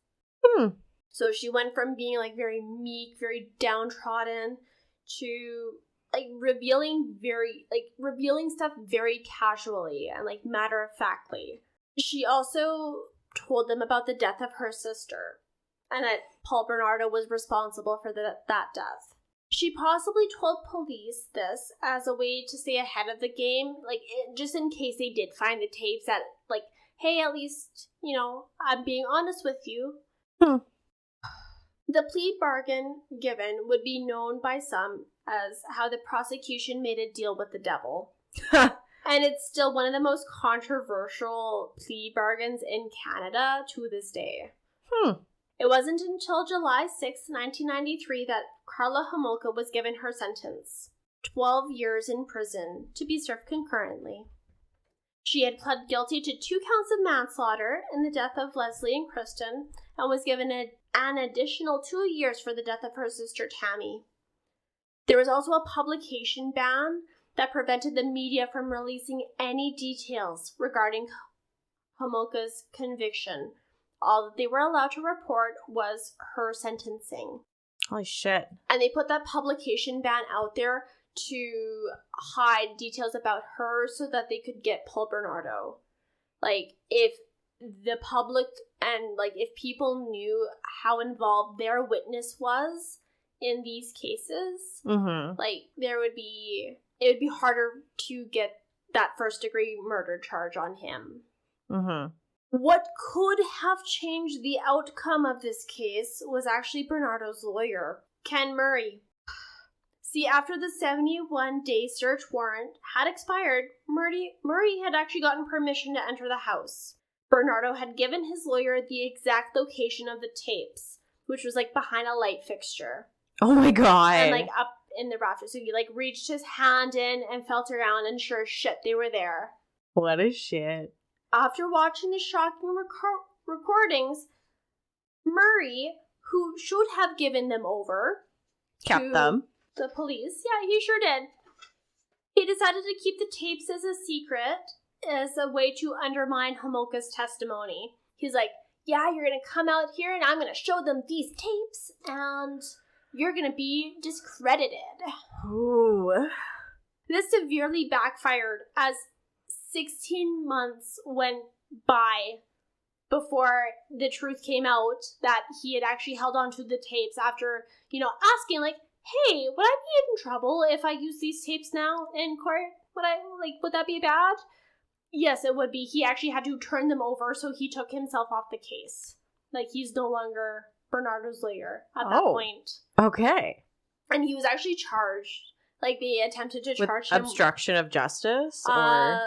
So she went from being, like, very meek, very downtrodden, to, like, revealing stuff very casually and, like, matter-of-factly. She also told them about the death of her sister, and that Paul Bernardo was responsible for that death. She possibly told police this as a way to stay ahead of the game, like, just in case they did find the tapes, that, like, hey, at least, you know, I'm being honest with you. The plea bargain given would be known by some as how the prosecution made a deal with the devil. And it's still one of the most controversial plea bargains in Canada to this day. It wasn't until July 6, 1993 that Karla Homolka was given her sentence, 12 years in prison, to be served concurrently. She had pled guilty to 2 counts of manslaughter in the death of Leslie and Kristen, and was given an additional 2 years for the death of her sister Tammy. There was also a publication ban that prevented the media from releasing any details regarding Homolka's conviction. All that they were allowed to report was her sentencing. Holy shit. And they put that publication ban out there to hide details about her so that they could get Paul Bernardo. like, if the public and, like, if people knew how involved their witness was in these cases, like, it would be harder to get that first-degree murder charge on him. What could have changed the outcome of this case was actually Bernardo's lawyer, Ken Murray. See, after the 71-day search warrant had expired, Murray had actually gotten permission to enter the house. Bernardo had given his lawyer the exact location of the tapes, which was, like, behind a light fixture. Oh my god. And, like, up in the rafters. So he, like, reached his hand in and felt around, and sure as shit, they were there. What a shit. After watching the shocking recordings, Murray, who should have given them over kept them. The police. Yeah, he sure did. He decided to keep the tapes as a secret as a way to undermine Homolka's testimony. He's like, yeah, you're going to come out here and I'm going to show them these tapes and you're going to be discredited. Ooh. This severely backfired as 16 months went by before the truth came out that he had actually held on to the tapes after, asking, like, hey, would I be in trouble if I use these tapes now in court? Would that be bad? Yes, it would be. He actually had to turn them over, so he took himself off the case. Like, he's no longer Bernardo's lawyer at that point. Okay. And he was actually charged. Like, they attempted to charge him. Obstruction of justice? Or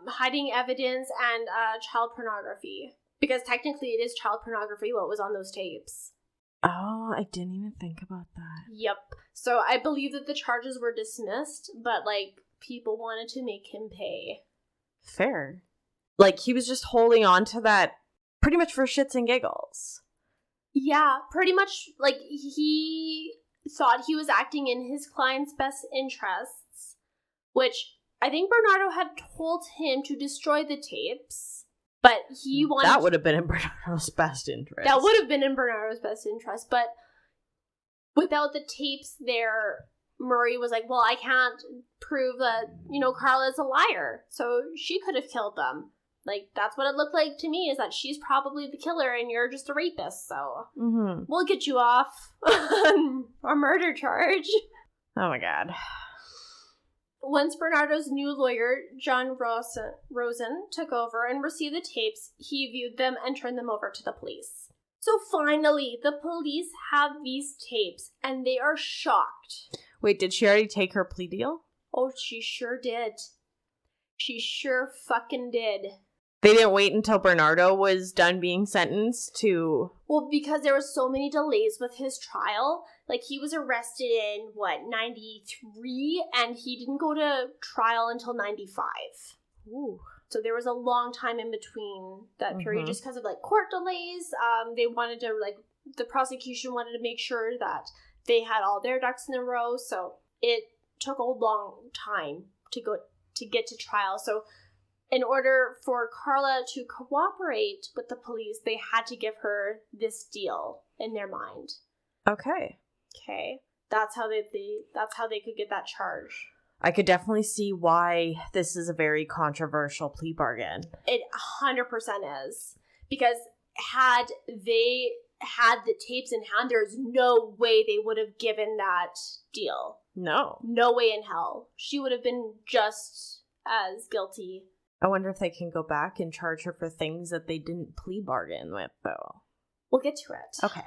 hiding evidence and child pornography. Because technically it is child pornography what was on those tapes. Oh, I didn't even think about that. Yep. So I believe that the charges were dismissed, but, like, people wanted to make him pay. Fair. Like, he was just holding on to that pretty much for shits and giggles. Yeah, pretty much, like, he thought he was acting in his client's best interests, which I think Bernardo had told him to destroy the tapes, but he wanted... That would have been in Bernardo's best interest. That would have been in Bernardo's best interest, but without the tapes there, Murray was like, well, I can't prove that, Karla's a liar, so she could have killed them. Like, that's what it looked like to me, is that she's probably the killer and you're just a rapist, so we'll get you off on a murder charge. Oh my god. Once Bernardo's new lawyer, John Rosen, took over and received the tapes, he viewed them and turned them over to the police. So finally, the police have these tapes, and they are shocked. Wait, did she already take her plea deal? Oh, she sure did. She sure fucking did. They didn't wait until Bernardo was done being sentenced to... Well, because there were so many delays with his trial. Like, he was arrested in, 93? And he didn't go to trial until 95. Ooh. So there was a long time in between that period just because of, like, court delays. They wanted to, like, the prosecution wanted to make sure that they had all their ducks in a row. So it took a long time to get to trial. So in order for Karla to cooperate with the police, they had to give her this deal in their mind. Okay. That's how they could get that charge. I could definitely see why this is a very controversial plea bargain. It 100% is. Because had they had the tapes in hand, there's no way they would have given that deal. No. No way in hell. She would have been just as guilty. I wonder if they can go back and charge her for things that they didn't plea bargain with, though. We'll get to it. Okay.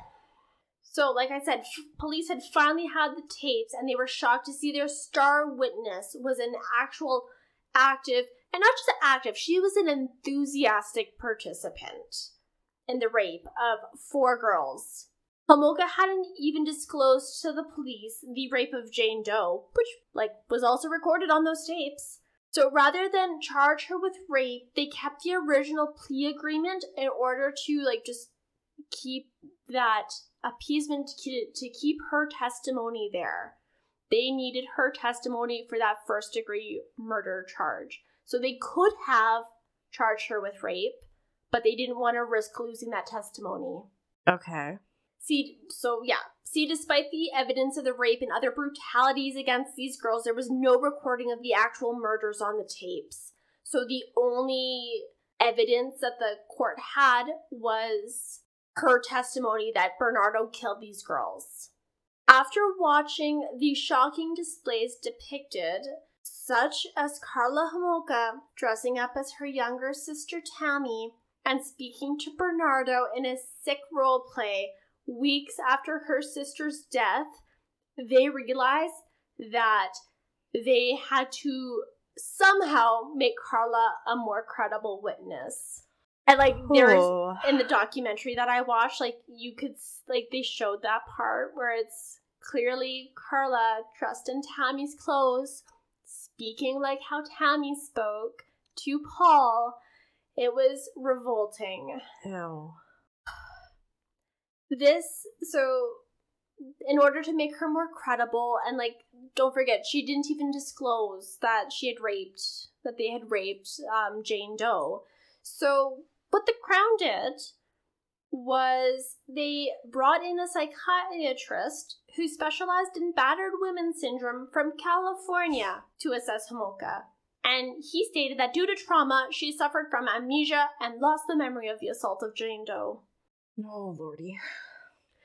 So, like I said, police had finally had the tapes, and they were shocked to see their star witness was an actual active, and not just active, she was an enthusiastic participant in the rape of 4 girls. Homolka hadn't even disclosed to the police the rape of Jane Doe, which, was also recorded on those tapes. So rather than charge her with rape, they kept the original plea agreement in order to, just keep that appeasement, to keep her testimony there. They needed her testimony for that first-degree murder charge. So they could have charged her with rape, but they didn't want to risk losing that testimony. Okay. See, despite the evidence of the rape and other brutalities against these girls, there was no recording of the actual murders on the tapes. So the only evidence that the court had was her testimony that Bernardo killed these girls. After watching the shocking displays depicted, such as Karla Homolka dressing up as her younger sister Tammy and speaking to Bernardo in a sick role play weeks after her sister's death, they realized that they had to somehow make Karla a more credible witness. And, like, there's, in the documentary that I watched, like, you could, like, they showed that part where it's clearly Karla dressed in Tammy's clothes, speaking like how Tammy spoke to Paul. It was revolting. Ew. So, in order to make her more credible, and, like, don't forget, she didn't even disclose that they had raped Jane Doe. So, what the Crown did was they brought in a psychiatrist who specialized in battered women syndrome from California to assess Homolka. And he stated that due to trauma, she suffered from amnesia and lost the memory of the assault of Jane Doe. Oh, lordy.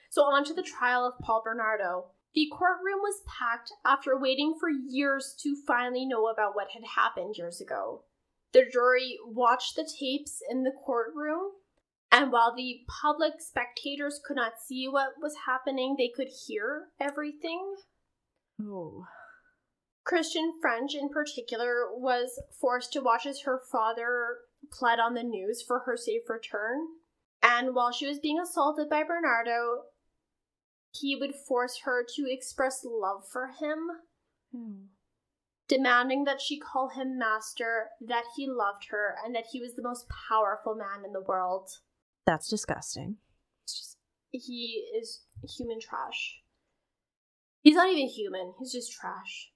So on to the trial of Paul Bernardo. The courtroom was packed after waiting for years to finally know about what had happened years ago. The jury watched the tapes in the courtroom, and while the public spectators could not see what was happening, they could hear everything. Oh. Christian French, in particular, was forced to watch as her father pled on the news for her safe return. And while she was being assaulted by Bernardo, he would force her to express love for him, demanding that she call him master, that he loved her, and that he was the most powerful man in the world. That's disgusting. He is human trash. He's not even human, he's just trash.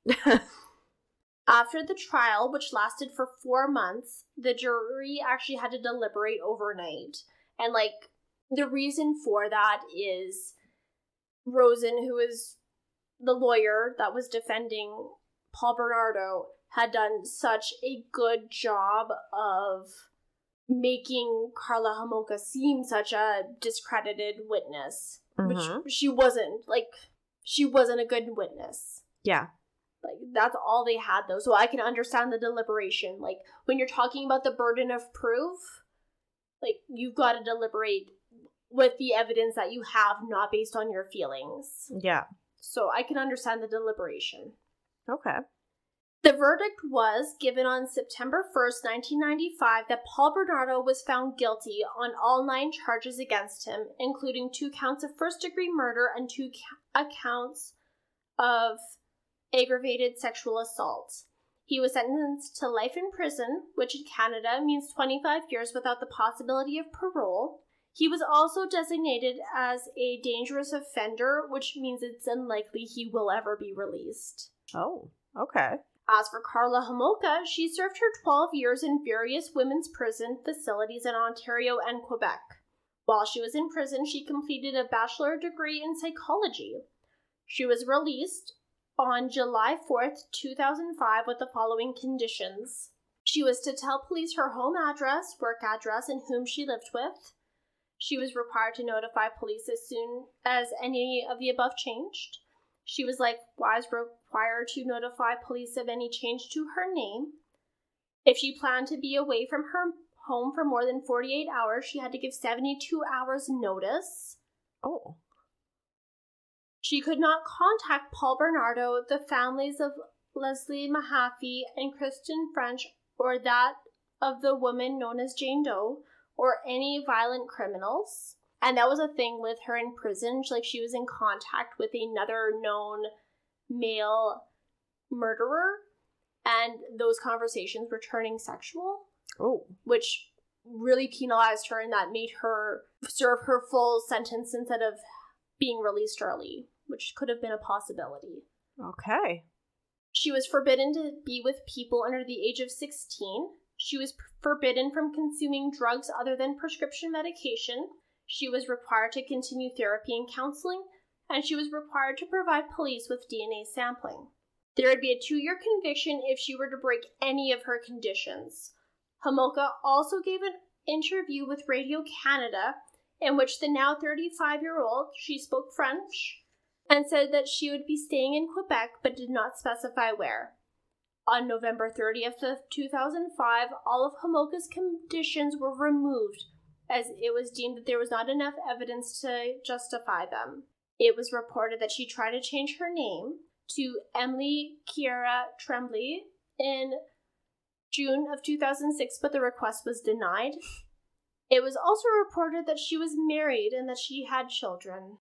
After the trial, which lasted for 4 months, the jury actually had to deliberate overnight. And, like, the reason for that is Rosen, who is the lawyer that was defending Paul Bernardo, had done such a good job of making Karla Homolka seem such a discredited witness. Which she wasn't. Like, she wasn't a good witness. Yeah. Like, that's all they had, though. So I can understand the deliberation. Like, when you're talking about the burden of proof, like, you've got to deliberate with the evidence that you have, not based on your feelings. Yeah. So I can understand the deliberation. Okay. The verdict was given on September 1st, 1995, that Paul Bernardo was found guilty on all 9 charges against him, including 2 counts of first-degree murder and 2 counts of aggravated sexual assault. He was sentenced to life in prison, which in Canada means 25 years without the possibility of parole. He was also designated as a dangerous offender, which means it's unlikely he will ever be released. Oh, okay. As for Karla Homolka, she served her 12 years in various women's prison facilities in Ontario and Quebec. While she was in prison, she completed a bachelor degree in psychology. She was released on July 4th, 2005 with the following conditions. She was to tell police her home address, work address, and whom she lived with. She was required to notify police as soon as any of the above changed. She was likewise required to notify police of any change to her name. If she planned to be away from her home for more than 48 hours, she had to give 72 hours notice. Oh. She could not contact Paul Bernardo, the families of Leslie Mahaffey and Kristen French, or that of the woman known as Jane Doe, or any violent criminals. And that was a thing with her in prison. She was in contact with another known male murderer, and those conversations were turning sexual. Oh. Which really penalized her, and that made her serve her full sentence instead of being released early, which could have been a possibility. Okay. She was forbidden to be with people under the age of 16. She was forbidden from consuming drugs other than prescription medication. She was required to continue therapy and counseling, and she was required to provide police with DNA sampling. There would be a 2-year conviction if she were to break any of her conditions. Homolka also gave an interview with Radio Canada in which the now 35-year-old, she spoke French, and said that she would be staying in Quebec but did not specify where. On November 30th of 2005, all of Homolka's conditions were removed as it was deemed that there was not enough evidence to justify them. It was reported that she tried to change her name to Emily Kiera Tremblay in June of 2006, but the request was denied. It was also reported that she was married and that she had children.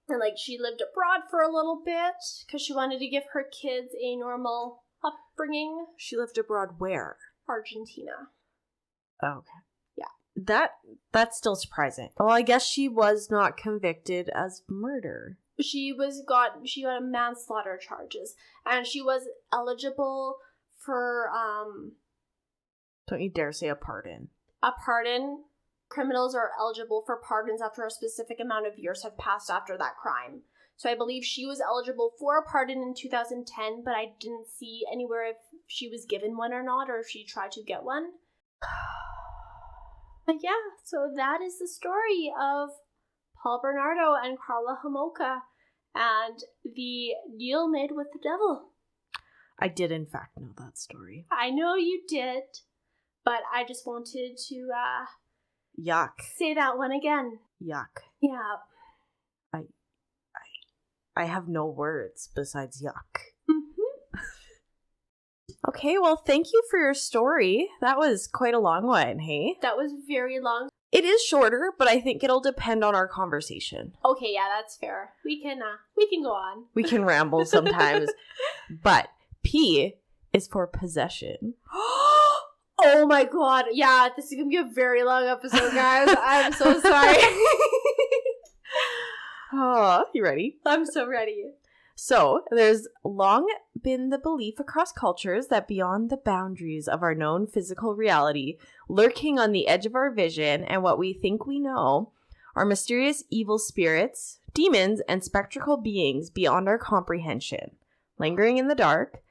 And, she lived abroad for a little bit because she wanted to give her kids a normal upbringing. She lived abroad where? Argentina. Oh, okay. Yeah. That's still surprising. Well, I guess she was not convicted as murder. She got a manslaughter charges, and she was eligible for Don't you dare say a pardon. A pardon. Criminals are eligible for pardons after a specific amount of years have passed after that crime. So I believe she was eligible for a pardon in 2010, but I didn't see anywhere if she was given one or not, or if she tried to get one. But yeah, so that is the story of Paul Bernardo and Karla Homolka and the deal made with the devil. I did, in fact, know that story. I know you did, but I just wanted to yuck. Say that one again. Yuck. Yeah. I have no words besides yuck. Mm-hmm. Okay, well, thank you for your story. That was quite a long one, hey? That was very long. It is shorter, but I think it'll depend on our conversation. Okay, yeah, that's fair. We can go on. We can ramble sometimes. But P is for possession. Oh my god. Yeah, this is going to be a very long episode, guys. I'm so sorry. Oh, you ready? I'm so ready. So, there's long been the belief across cultures that beyond the boundaries of our known physical reality, lurking on the edge of our vision and what we think we know, are mysterious evil spirits, demons, and spectral beings beyond our comprehension, lingering in the dark.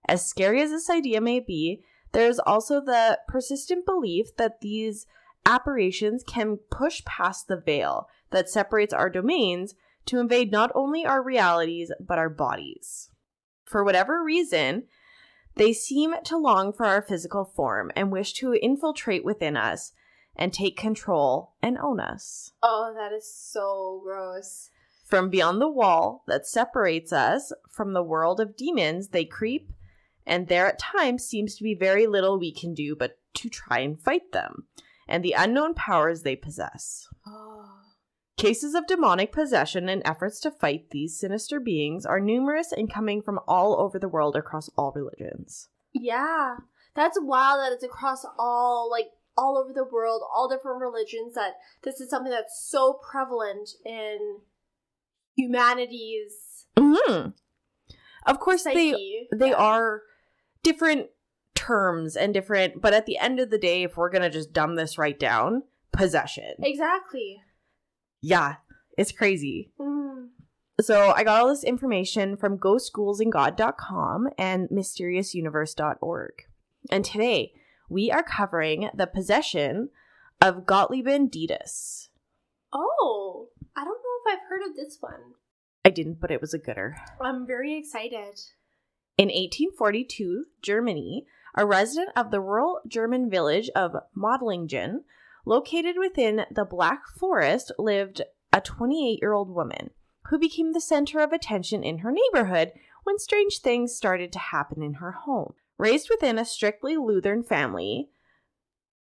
As scary as this idea may be, there is also the persistent belief that these apparitions can push past the veil that separates our domains to invade not only our realities, but our bodies. For whatever reason, they seem to long for our physical form and wish to infiltrate within us and take control and own us. Oh, that is so gross. From beyond the wall that separates us from the world of demons, they creep, and there at times seems to be very little we can do but to try and fight them and the unknown powers they possess. Oh. Cases of demonic possession and efforts to fight these sinister beings are numerous and coming from all over the world across all religions. Yeah, that's wild that it's across all over the world, all different religions, that this is something that's so prevalent in humanity's Of course, psyche. They are different terms and different, but at the end of the day, if we're going to just dumb this right down, possession. Exactly. Yeah, it's crazy. So I got all this information from ghostschoolsandgod.com and mysteriousuniverse.org. And today, we are covering the possession of Gottliebin Dittus. Oh, I don't know if I've heard of this one. I didn't, but it was a gooder. I'm very excited. In 1842, Germany, a resident of the rural German village of Modlingen, located within the Black Forest, lived a 28-year-old woman who became the center of attention in her neighborhood when strange things started to happen in her home. Raised within a strictly Lutheran family,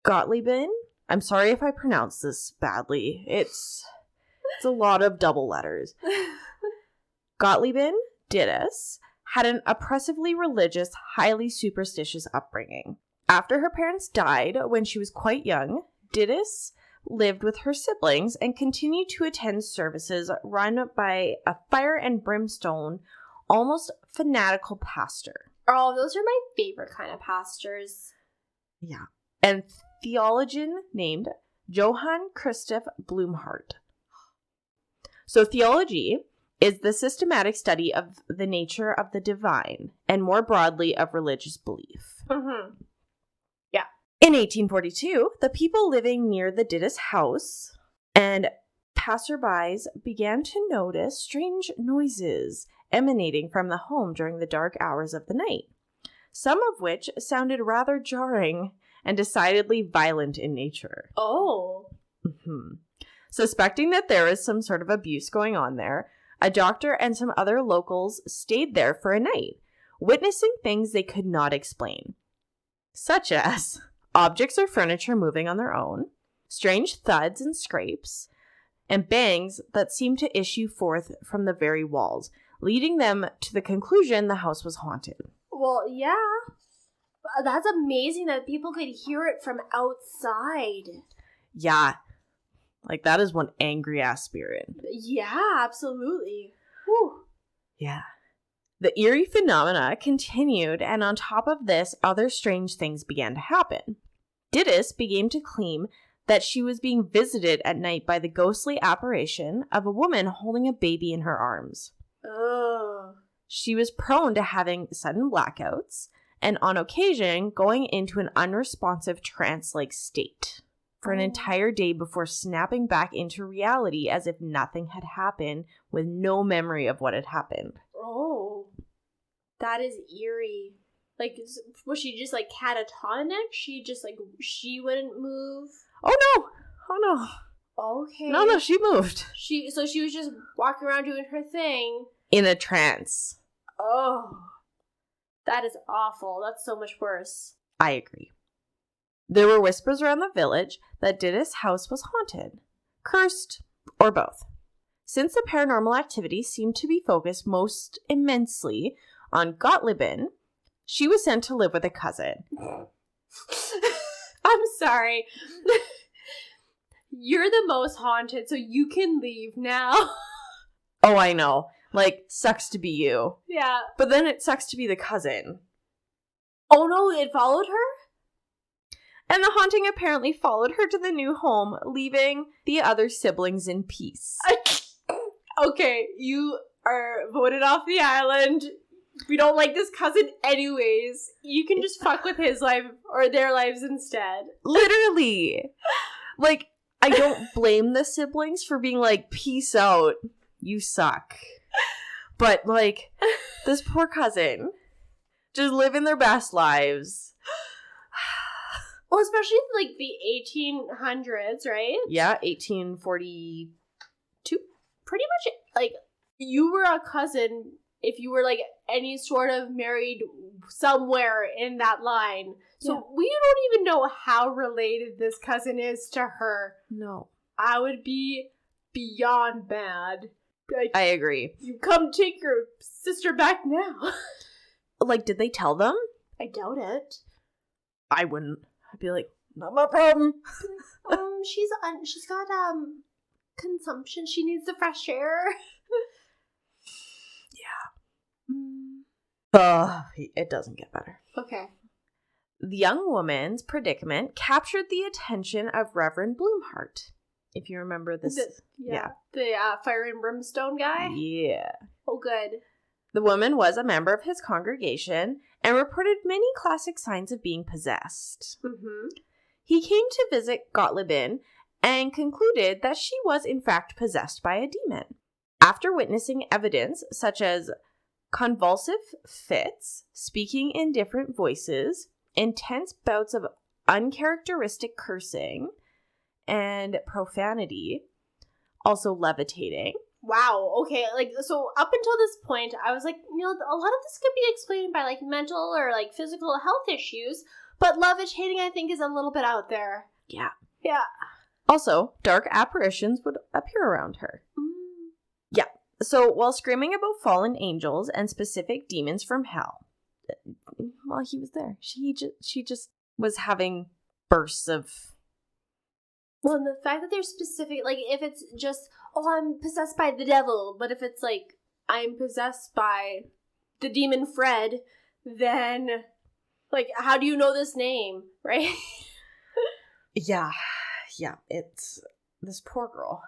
Gottliebin, I'm sorry if I pronounce this badly, it's a lot of double letters. Gottliebin Dittus had an oppressively religious, highly superstitious upbringing. After her parents died when she was quite young, Dittus lived with her siblings and continued to attend services run by a fire and brimstone, almost fanatical pastor. Oh, those are my favorite kind of pastors. Yeah. And theologian named Johann Christoph Blumhardt. So theology is the systematic study of the nature of the divine and more broadly of religious belief. Mm-hmm. Yeah. In 1842, the people living near the Dittus house and passerbys began to notice strange noises emanating from the home during the dark hours of the night, some of which sounded rather jarring and decidedly violent in nature. Oh. Mm-hmm. Suspecting that there is some sort of abuse going on there, a doctor and some other locals stayed there for a night, witnessing things they could not explain, such as objects or furniture moving on their own, strange thuds and scrapes, and bangs that seemed to issue forth from the very walls, leading them to the conclusion the house was haunted. Well, yeah. That's amazing that people could hear it from outside. Yeah. Like, that is one angry-ass spirit. Yeah, absolutely. Whew. Yeah. The eerie phenomena continued, and on top of this, other strange things began to happen. Dittus began to claim that she was being visited at night by the ghostly apparition of a woman holding a baby in her arms. Ugh. She was prone to having sudden blackouts, and on occasion going into an unresponsive trance-like state for an entire day before snapping back into reality as if nothing had happened, with no memory of what had happened. Oh. That is eerie. Like, was she just, like, catatonic? She wouldn't move? Oh, no. Oh, no. Okay. No, she moved. So she was just walking around doing her thing. In a trance. Oh. That is awful. That's so much worse. I agree. There were whispers around the village that Dittus' house was haunted, cursed, or both. Since the paranormal activity seemed to be focused most immensely on Gottliebin, she was sent to live with a cousin. I'm sorry. You're the most haunted, so you can leave now. Oh, I know. Like, sucks to be you. Yeah. But then it sucks to be the cousin. Oh no, it followed her? And the haunting apparently followed her to the new home, leaving the other siblings in peace. Okay, you are voted off the island. We don't like this cousin anyways. You can just fuck with his life or their lives instead. Literally. Like, I don't blame the siblings for being like, peace out. You suck. But, like, this poor cousin, just living their best lives. Well, especially like the 1800s, right? Yeah, 1842. Pretty much, like, you were a cousin if you were, like, any sort of married somewhere in that line. So Yeah. we don't even know how related this cousin is to her. No. I would be beyond mad. Like, I agree. you come take your sister back now. Like, did they tell them? I doubt it. I wouldn't. I'd be like, not my problem. She's got consumption. She needs the fresh air. It doesn't get better. Okay. The young woman's predicament captured the attention of Reverend Bloomhart. If you remember this. The fire and brimstone guy? Yeah. Oh, good. The woman was a member of his congregation and reported many classic signs of being possessed. Mm-hmm. He came to visit Gottliebin and concluded that she was in fact possessed by a demon. After witnessing evidence such as convulsive fits, speaking in different voices, intense bouts of uncharacteristic cursing and profanity, also levitating. Wow, okay, like, so up until this point, I was like, a lot of this could be explained by, like, mental or, like, physical health issues, but levitating, I think, is a little bit out there. Yeah. Yeah. Also, dark apparitions would appear around her. Yeah. So, while screaming about fallen angels and specific demons from hell, while he was there, she just was having bursts of... Well, and the fact that they're specific, like, if it's just, I'm possessed by the devil, but if it's like, I'm possessed by the demon Fred, then, like, how do you know this name, right? Yeah, it's this poor girl.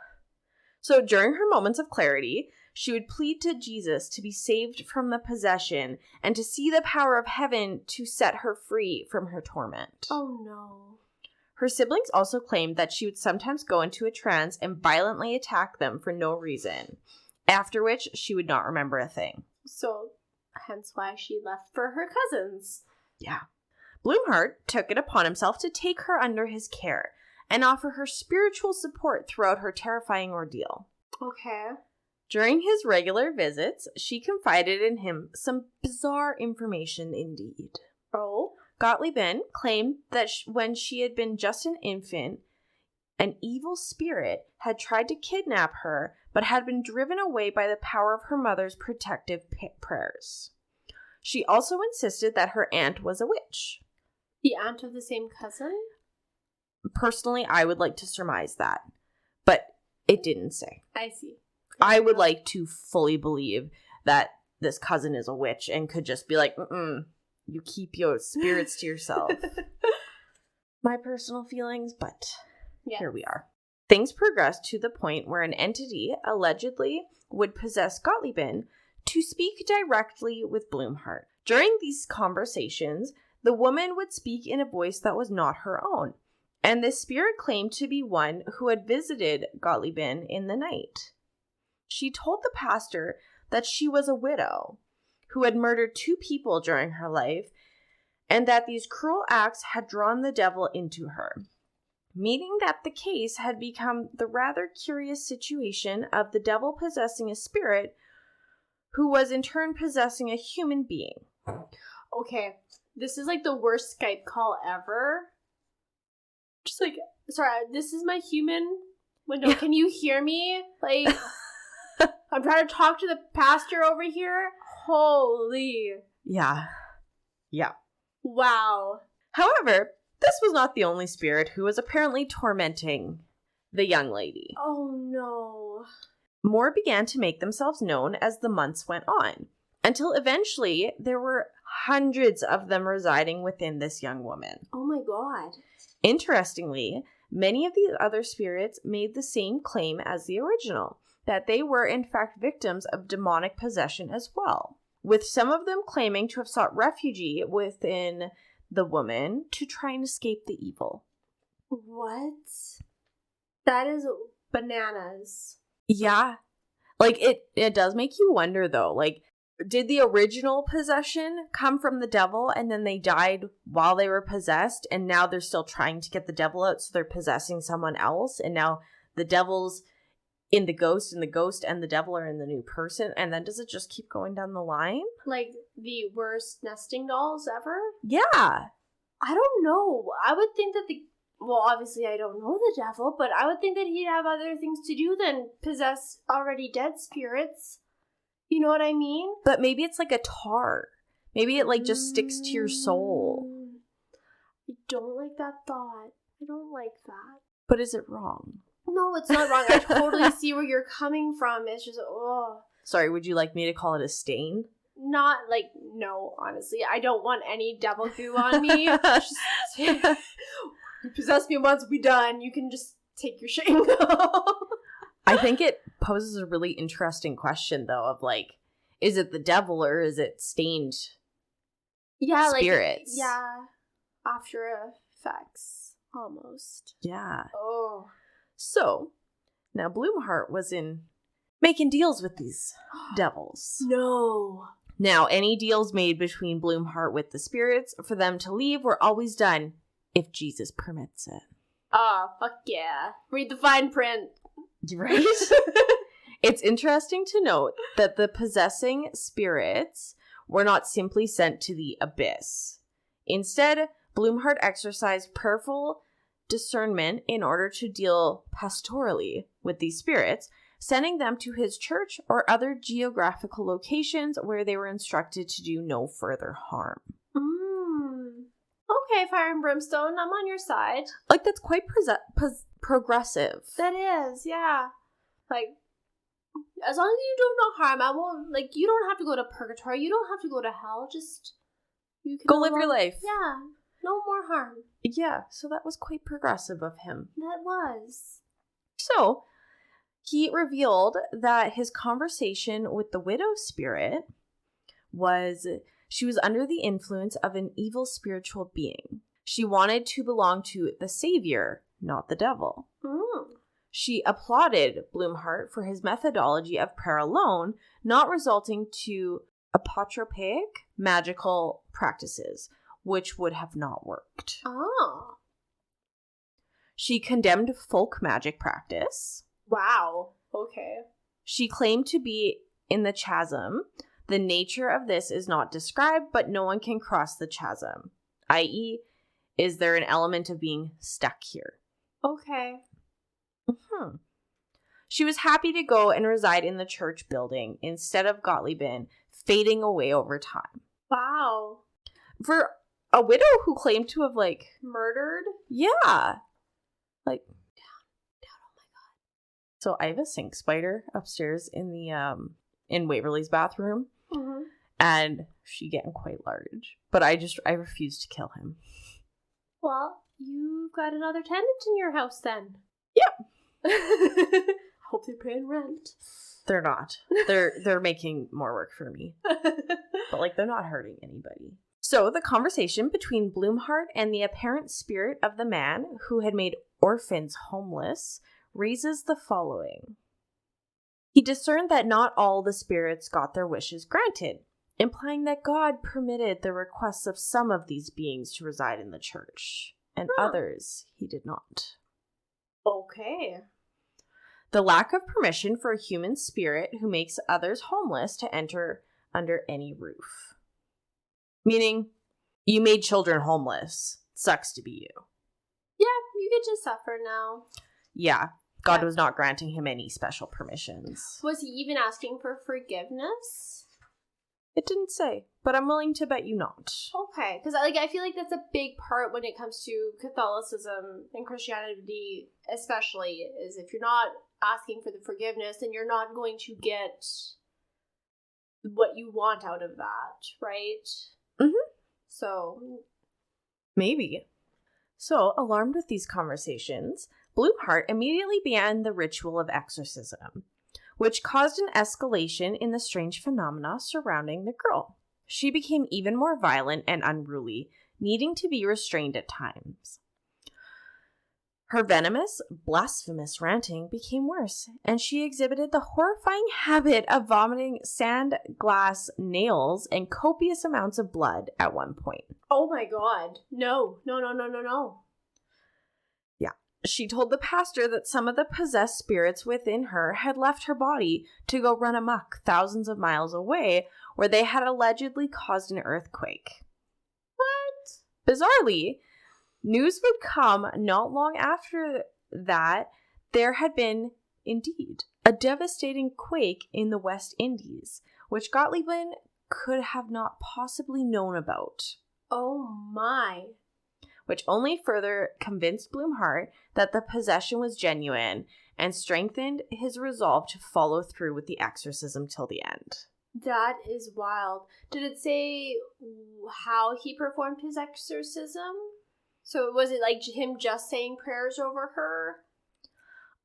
So during her moments of clarity, she would plead to Jesus to be saved from the possession and to see the power of heaven to set her free from her torment. Oh, no. Her siblings also claimed that she would sometimes go into a trance and violently attack them for no reason, after which she would not remember a thing. So, hence why she left for her cousins. Yeah. Blumhardt took it upon himself to take her under his care and offer her spiritual support throughout her terrifying ordeal. Okay. During his regular visits, she confided in him some bizarre information indeed. Oh? Gottliebin claimed that when she had been just an infant, an evil spirit had tried to kidnap her, but had been driven away by the power of her mother's protective prayers. She also insisted that her aunt was a witch. The aunt of the same cousin? Personally, I would like to surmise that, but it didn't say. I see. I would like to fully believe that this cousin is a witch and could just be like, you keep your spirits to yourself. My personal feelings, but Here we are. Things progressed to the point where an entity allegedly would possess Gottliebin to speak directly with Blumhardt. During these conversations, the woman would speak in a voice that was not her own, and this spirit claimed to be one who had visited Gottliebin in the night. She told the pastor that she was a widow who had murdered 2 people during her life, and that these cruel acts had drawn the devil into her, meaning that the case had become the rather curious situation of the devil possessing a spirit who was in turn possessing a human being. Okay, this is like the worst Skype call ever. Just like, sorry, this is my human window. Can you hear me? Like, I'm trying to talk to the pastor over here. Holy. Yeah. Wow. However, this was not the only spirit who was apparently tormenting the young lady. Oh no. More began to make themselves known as the months went on, until eventually there were hundreds of them residing within this young woman. Oh my god. Interestingly, many of these other spirits made the same claim as the original, that they were in fact victims of demonic possession as well, with some of them claiming to have sought refuge within the woman to try and escape the evil. What? That is bananas. Yeah. Like, it does make you wonder, though. Like, did the original possession come from the devil and then they died while they were possessed, and now they're still trying to get the devil out, so they're possessing someone else, and now the devil's in the ghost, and the ghost and the devil are in the new person, and then does it just keep going down the line? Like the worst nesting dolls ever? Yeah. I don't know. I would think that well, obviously I don't know the devil, but I would think that he'd have other things to do than possess already dead spirits. You know what I mean? But maybe it's like a tar. Maybe it like just sticks to your soul. I don't like that thought. I don't like that. But is it wrong? No, it's not wrong. I totally see where you're coming from. It's just, Sorry, would you like me to call it a stain? Not like, no, honestly. I don't want any devil goo on me. Just, you possess me once, we done. You can just take your shit and go. I think it poses a really interesting question, though, of like, is it the devil or is it stained spirits? After effects, almost. Yeah. Oh. So, now Blumhardt was in making deals with these devils. No. Now, any deals made between Blumhardt with the spirits for them to leave were always done if Jesus permits it. Oh, fuck yeah. Read the fine print. Right? It's interesting to note that the possessing spirits were not simply sent to the abyss. Instead, Blumhardt exercised prayerful discernment in order to deal pastorally with these spirits, sending them to his church or other geographical locations where they were instructed to do no further harm. Okay, Fire and Brimstone, I'm on your side. Like, that's quite progressive. That is, yeah. Like, as long as you do no harm, I won't, like, you don't have to go to purgatory, you don't have to go to hell, just, you can go live your life. Yeah, no more harm. Yeah, so that was quite progressive of him. That was. So, He revealed that his conversation with the widow spirit was she was under the influence of an evil spiritual being. She wanted to belong to the savior, not the devil. She applauded Blumhardt for his methodology of prayer alone, not resulting to apotropaic magical practices, which would have not worked. Oh. She condemned folk magic practice. Wow. Okay. She claimed to be in the chasm. The nature of this is not described, but no one can cross the chasm. I.e., is there an element of being stuck here? Okay. She was happy to go and reside in the church building instead of Gottliebin, fading away over time. Wow. For a widow who claimed to have, murdered? Yeah. Down, oh my god. So I have a sink spider upstairs in the, in Waverly's bathroom. Mm-hmm. And she getting quite large. But I refuse to kill him. Well, you've got another tenant in your house then. Yep. Hope they're paying rent. They're not. They're making more work for me. But they're not hurting anybody. So the conversation between Blumhardt and the apparent spirit of the man who had made orphans homeless raises the following. He discerned that not all the spirits got their wishes granted, implying that God permitted the requests of some of these beings to reside in the church, and others he did not. Okay. The lack of permission for a human spirit who makes others homeless to enter under any roof. Meaning, you made children homeless. Sucks to be you. Yeah, you get to suffer now. Yeah, God was not granting him any special permissions. Was he even asking for forgiveness? It didn't say, but I'm willing to bet you not. Okay, because I feel like that's a big part when it comes to Catholicism and Christianity, especially, is if you're not asking for the forgiveness, then you're not going to get what you want out of that, right? Mm-hmm. So, maybe. So, alarmed with these conversations, Blumhardt immediately began the ritual of exorcism, which caused an escalation in the strange phenomena surrounding the girl. She became even more violent and unruly, needing to be restrained at times. Her venomous, blasphemous ranting became worse, and she exhibited the horrifying habit of vomiting sand, glass, nails, and copious amounts of blood at one point. Oh my god. No. Yeah. She told the pastor that some of the possessed spirits within her had left her body to go run amok thousands of miles away, where they had allegedly caused an earthquake. What? Bizarrely, news would come not long after that there had been, indeed, a devastating quake in the West Indies, which Gottliebin could have not possibly known about. Oh my. Which only further convinced Blumhardt that the possession was genuine and strengthened his resolve to follow through with the exorcism till the end. That is wild. Did it say how he performed his exorcism? So was it him just saying prayers over her?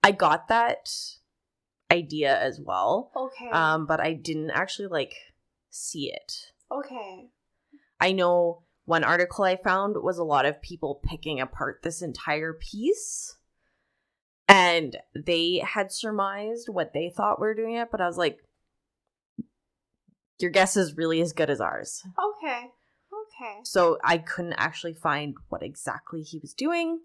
I got that idea as well. Okay. But I didn't actually see it. Okay. I know one article I found was a lot of people picking apart this entire piece. And they had surmised what they thought were doing it, but I was like, your guess is really as good as ours. Okay. So I couldn't actually find what exactly he was doing,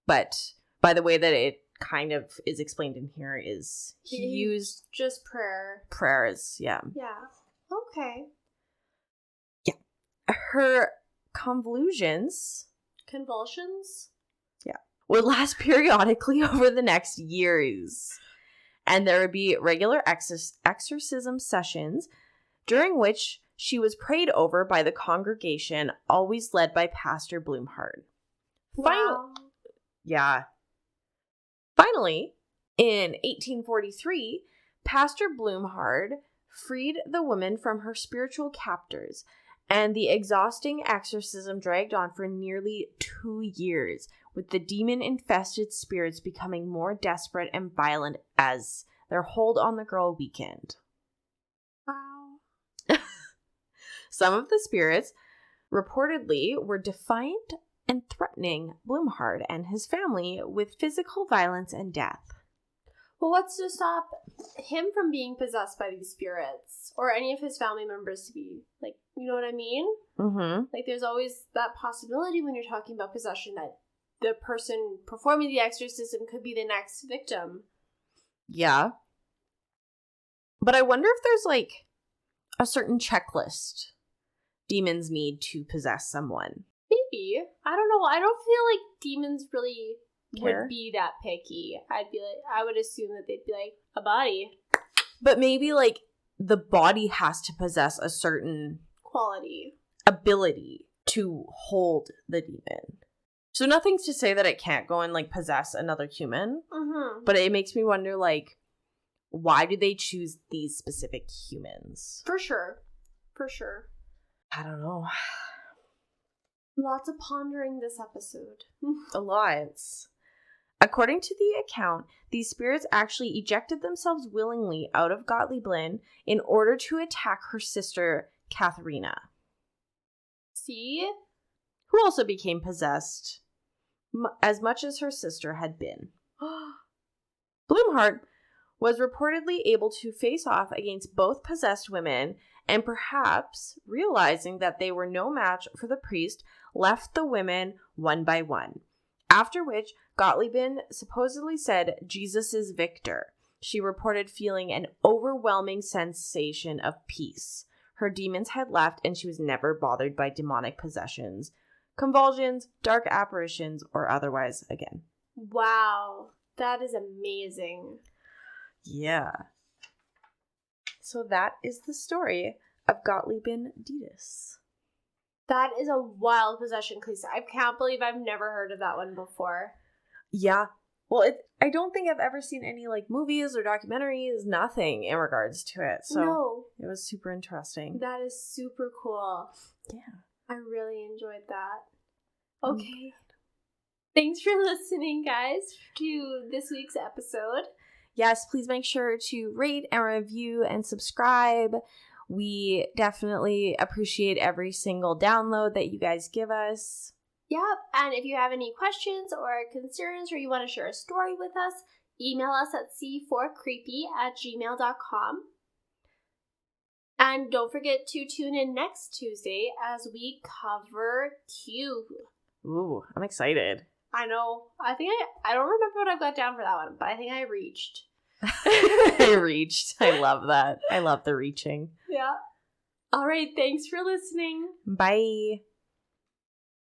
but by the way that it kind of is explained in here is he used just prayers, yeah. Yeah. Okay. Yeah. Her convulsions, yeah, would last periodically over the next years, and there would be regular exorcism sessions during which she was prayed over by the congregation, always led by Pastor Blumhardt. Wow. Yeah. Finally, in 1843, Pastor Blumhardt freed the woman from her spiritual captors And the exhausting exorcism dragged on for nearly 2 years, with the demon-infested spirits becoming more desperate and violent as their hold on the girl weakened. Wow. Some of the spirits reportedly were defiant and threatening Blumhardt and his family with physical violence and death. Well, what's to stop him from being possessed by these spirits? Or any of his family members to be, like, you know what I mean? Mm-hmm. Like, there's always that possibility when you're talking about possession that the person performing the exorcism could be the next victim. Yeah. But I wonder if there's, like, a certain checklist demons need to possess someone. Maybe. I don't know. I don't feel like demons really Care? would be that picky. I would assume that they'd be like, a body. But maybe, like, the body has to possess a certain Quality. ability to hold the demon. So nothing's to say that it can't go and, like, possess another human. Mm-hmm. But it makes me wonder, like, why do they choose these specific humans? For sure. For sure. I don't know. Lots of pondering this episode. A lot. According to the account, these spirits actually ejected themselves willingly out of Gottliebin in order to attack her sister, Katharina. See? Who also became possessed as much as her sister had been. Blumhardt was reportedly able to face off against both possessed women, and perhaps realizing that they were no match for the priest, left the women one by one. After which, Gottliebin supposedly said, "Jesus is victor." She reported feeling an overwhelming sensation of peace. Her demons had left, and she was never bothered by demonic possessions, convulsions, dark apparitions, or otherwise again. Wow. That is amazing. Yeah. So that is the story of Gottliebin Dittus. That is a wild possession case. I can't believe I've never heard of that one before. Yeah. Well, I don't think I've ever seen any, like, movies or documentaries, nothing in regards to it. So No. It was super interesting. That is super cool. Yeah. I really enjoyed that. Okay. Thanks for listening, guys, to this week's episode. Yes, please make sure to rate and review and subscribe. We definitely appreciate every single download that you guys give us. Yep, and if you have any questions or concerns or you want to share a story with us, email us at c4creepy@gmail.com. And don't forget to tune in next Tuesday as we cover Q. Ooh, I'm excited. I know. I don't remember what I've got down for that one, but I think I reached. I reached. I love that. I love the reaching. Yeah. All right. Thanks for listening. Bye.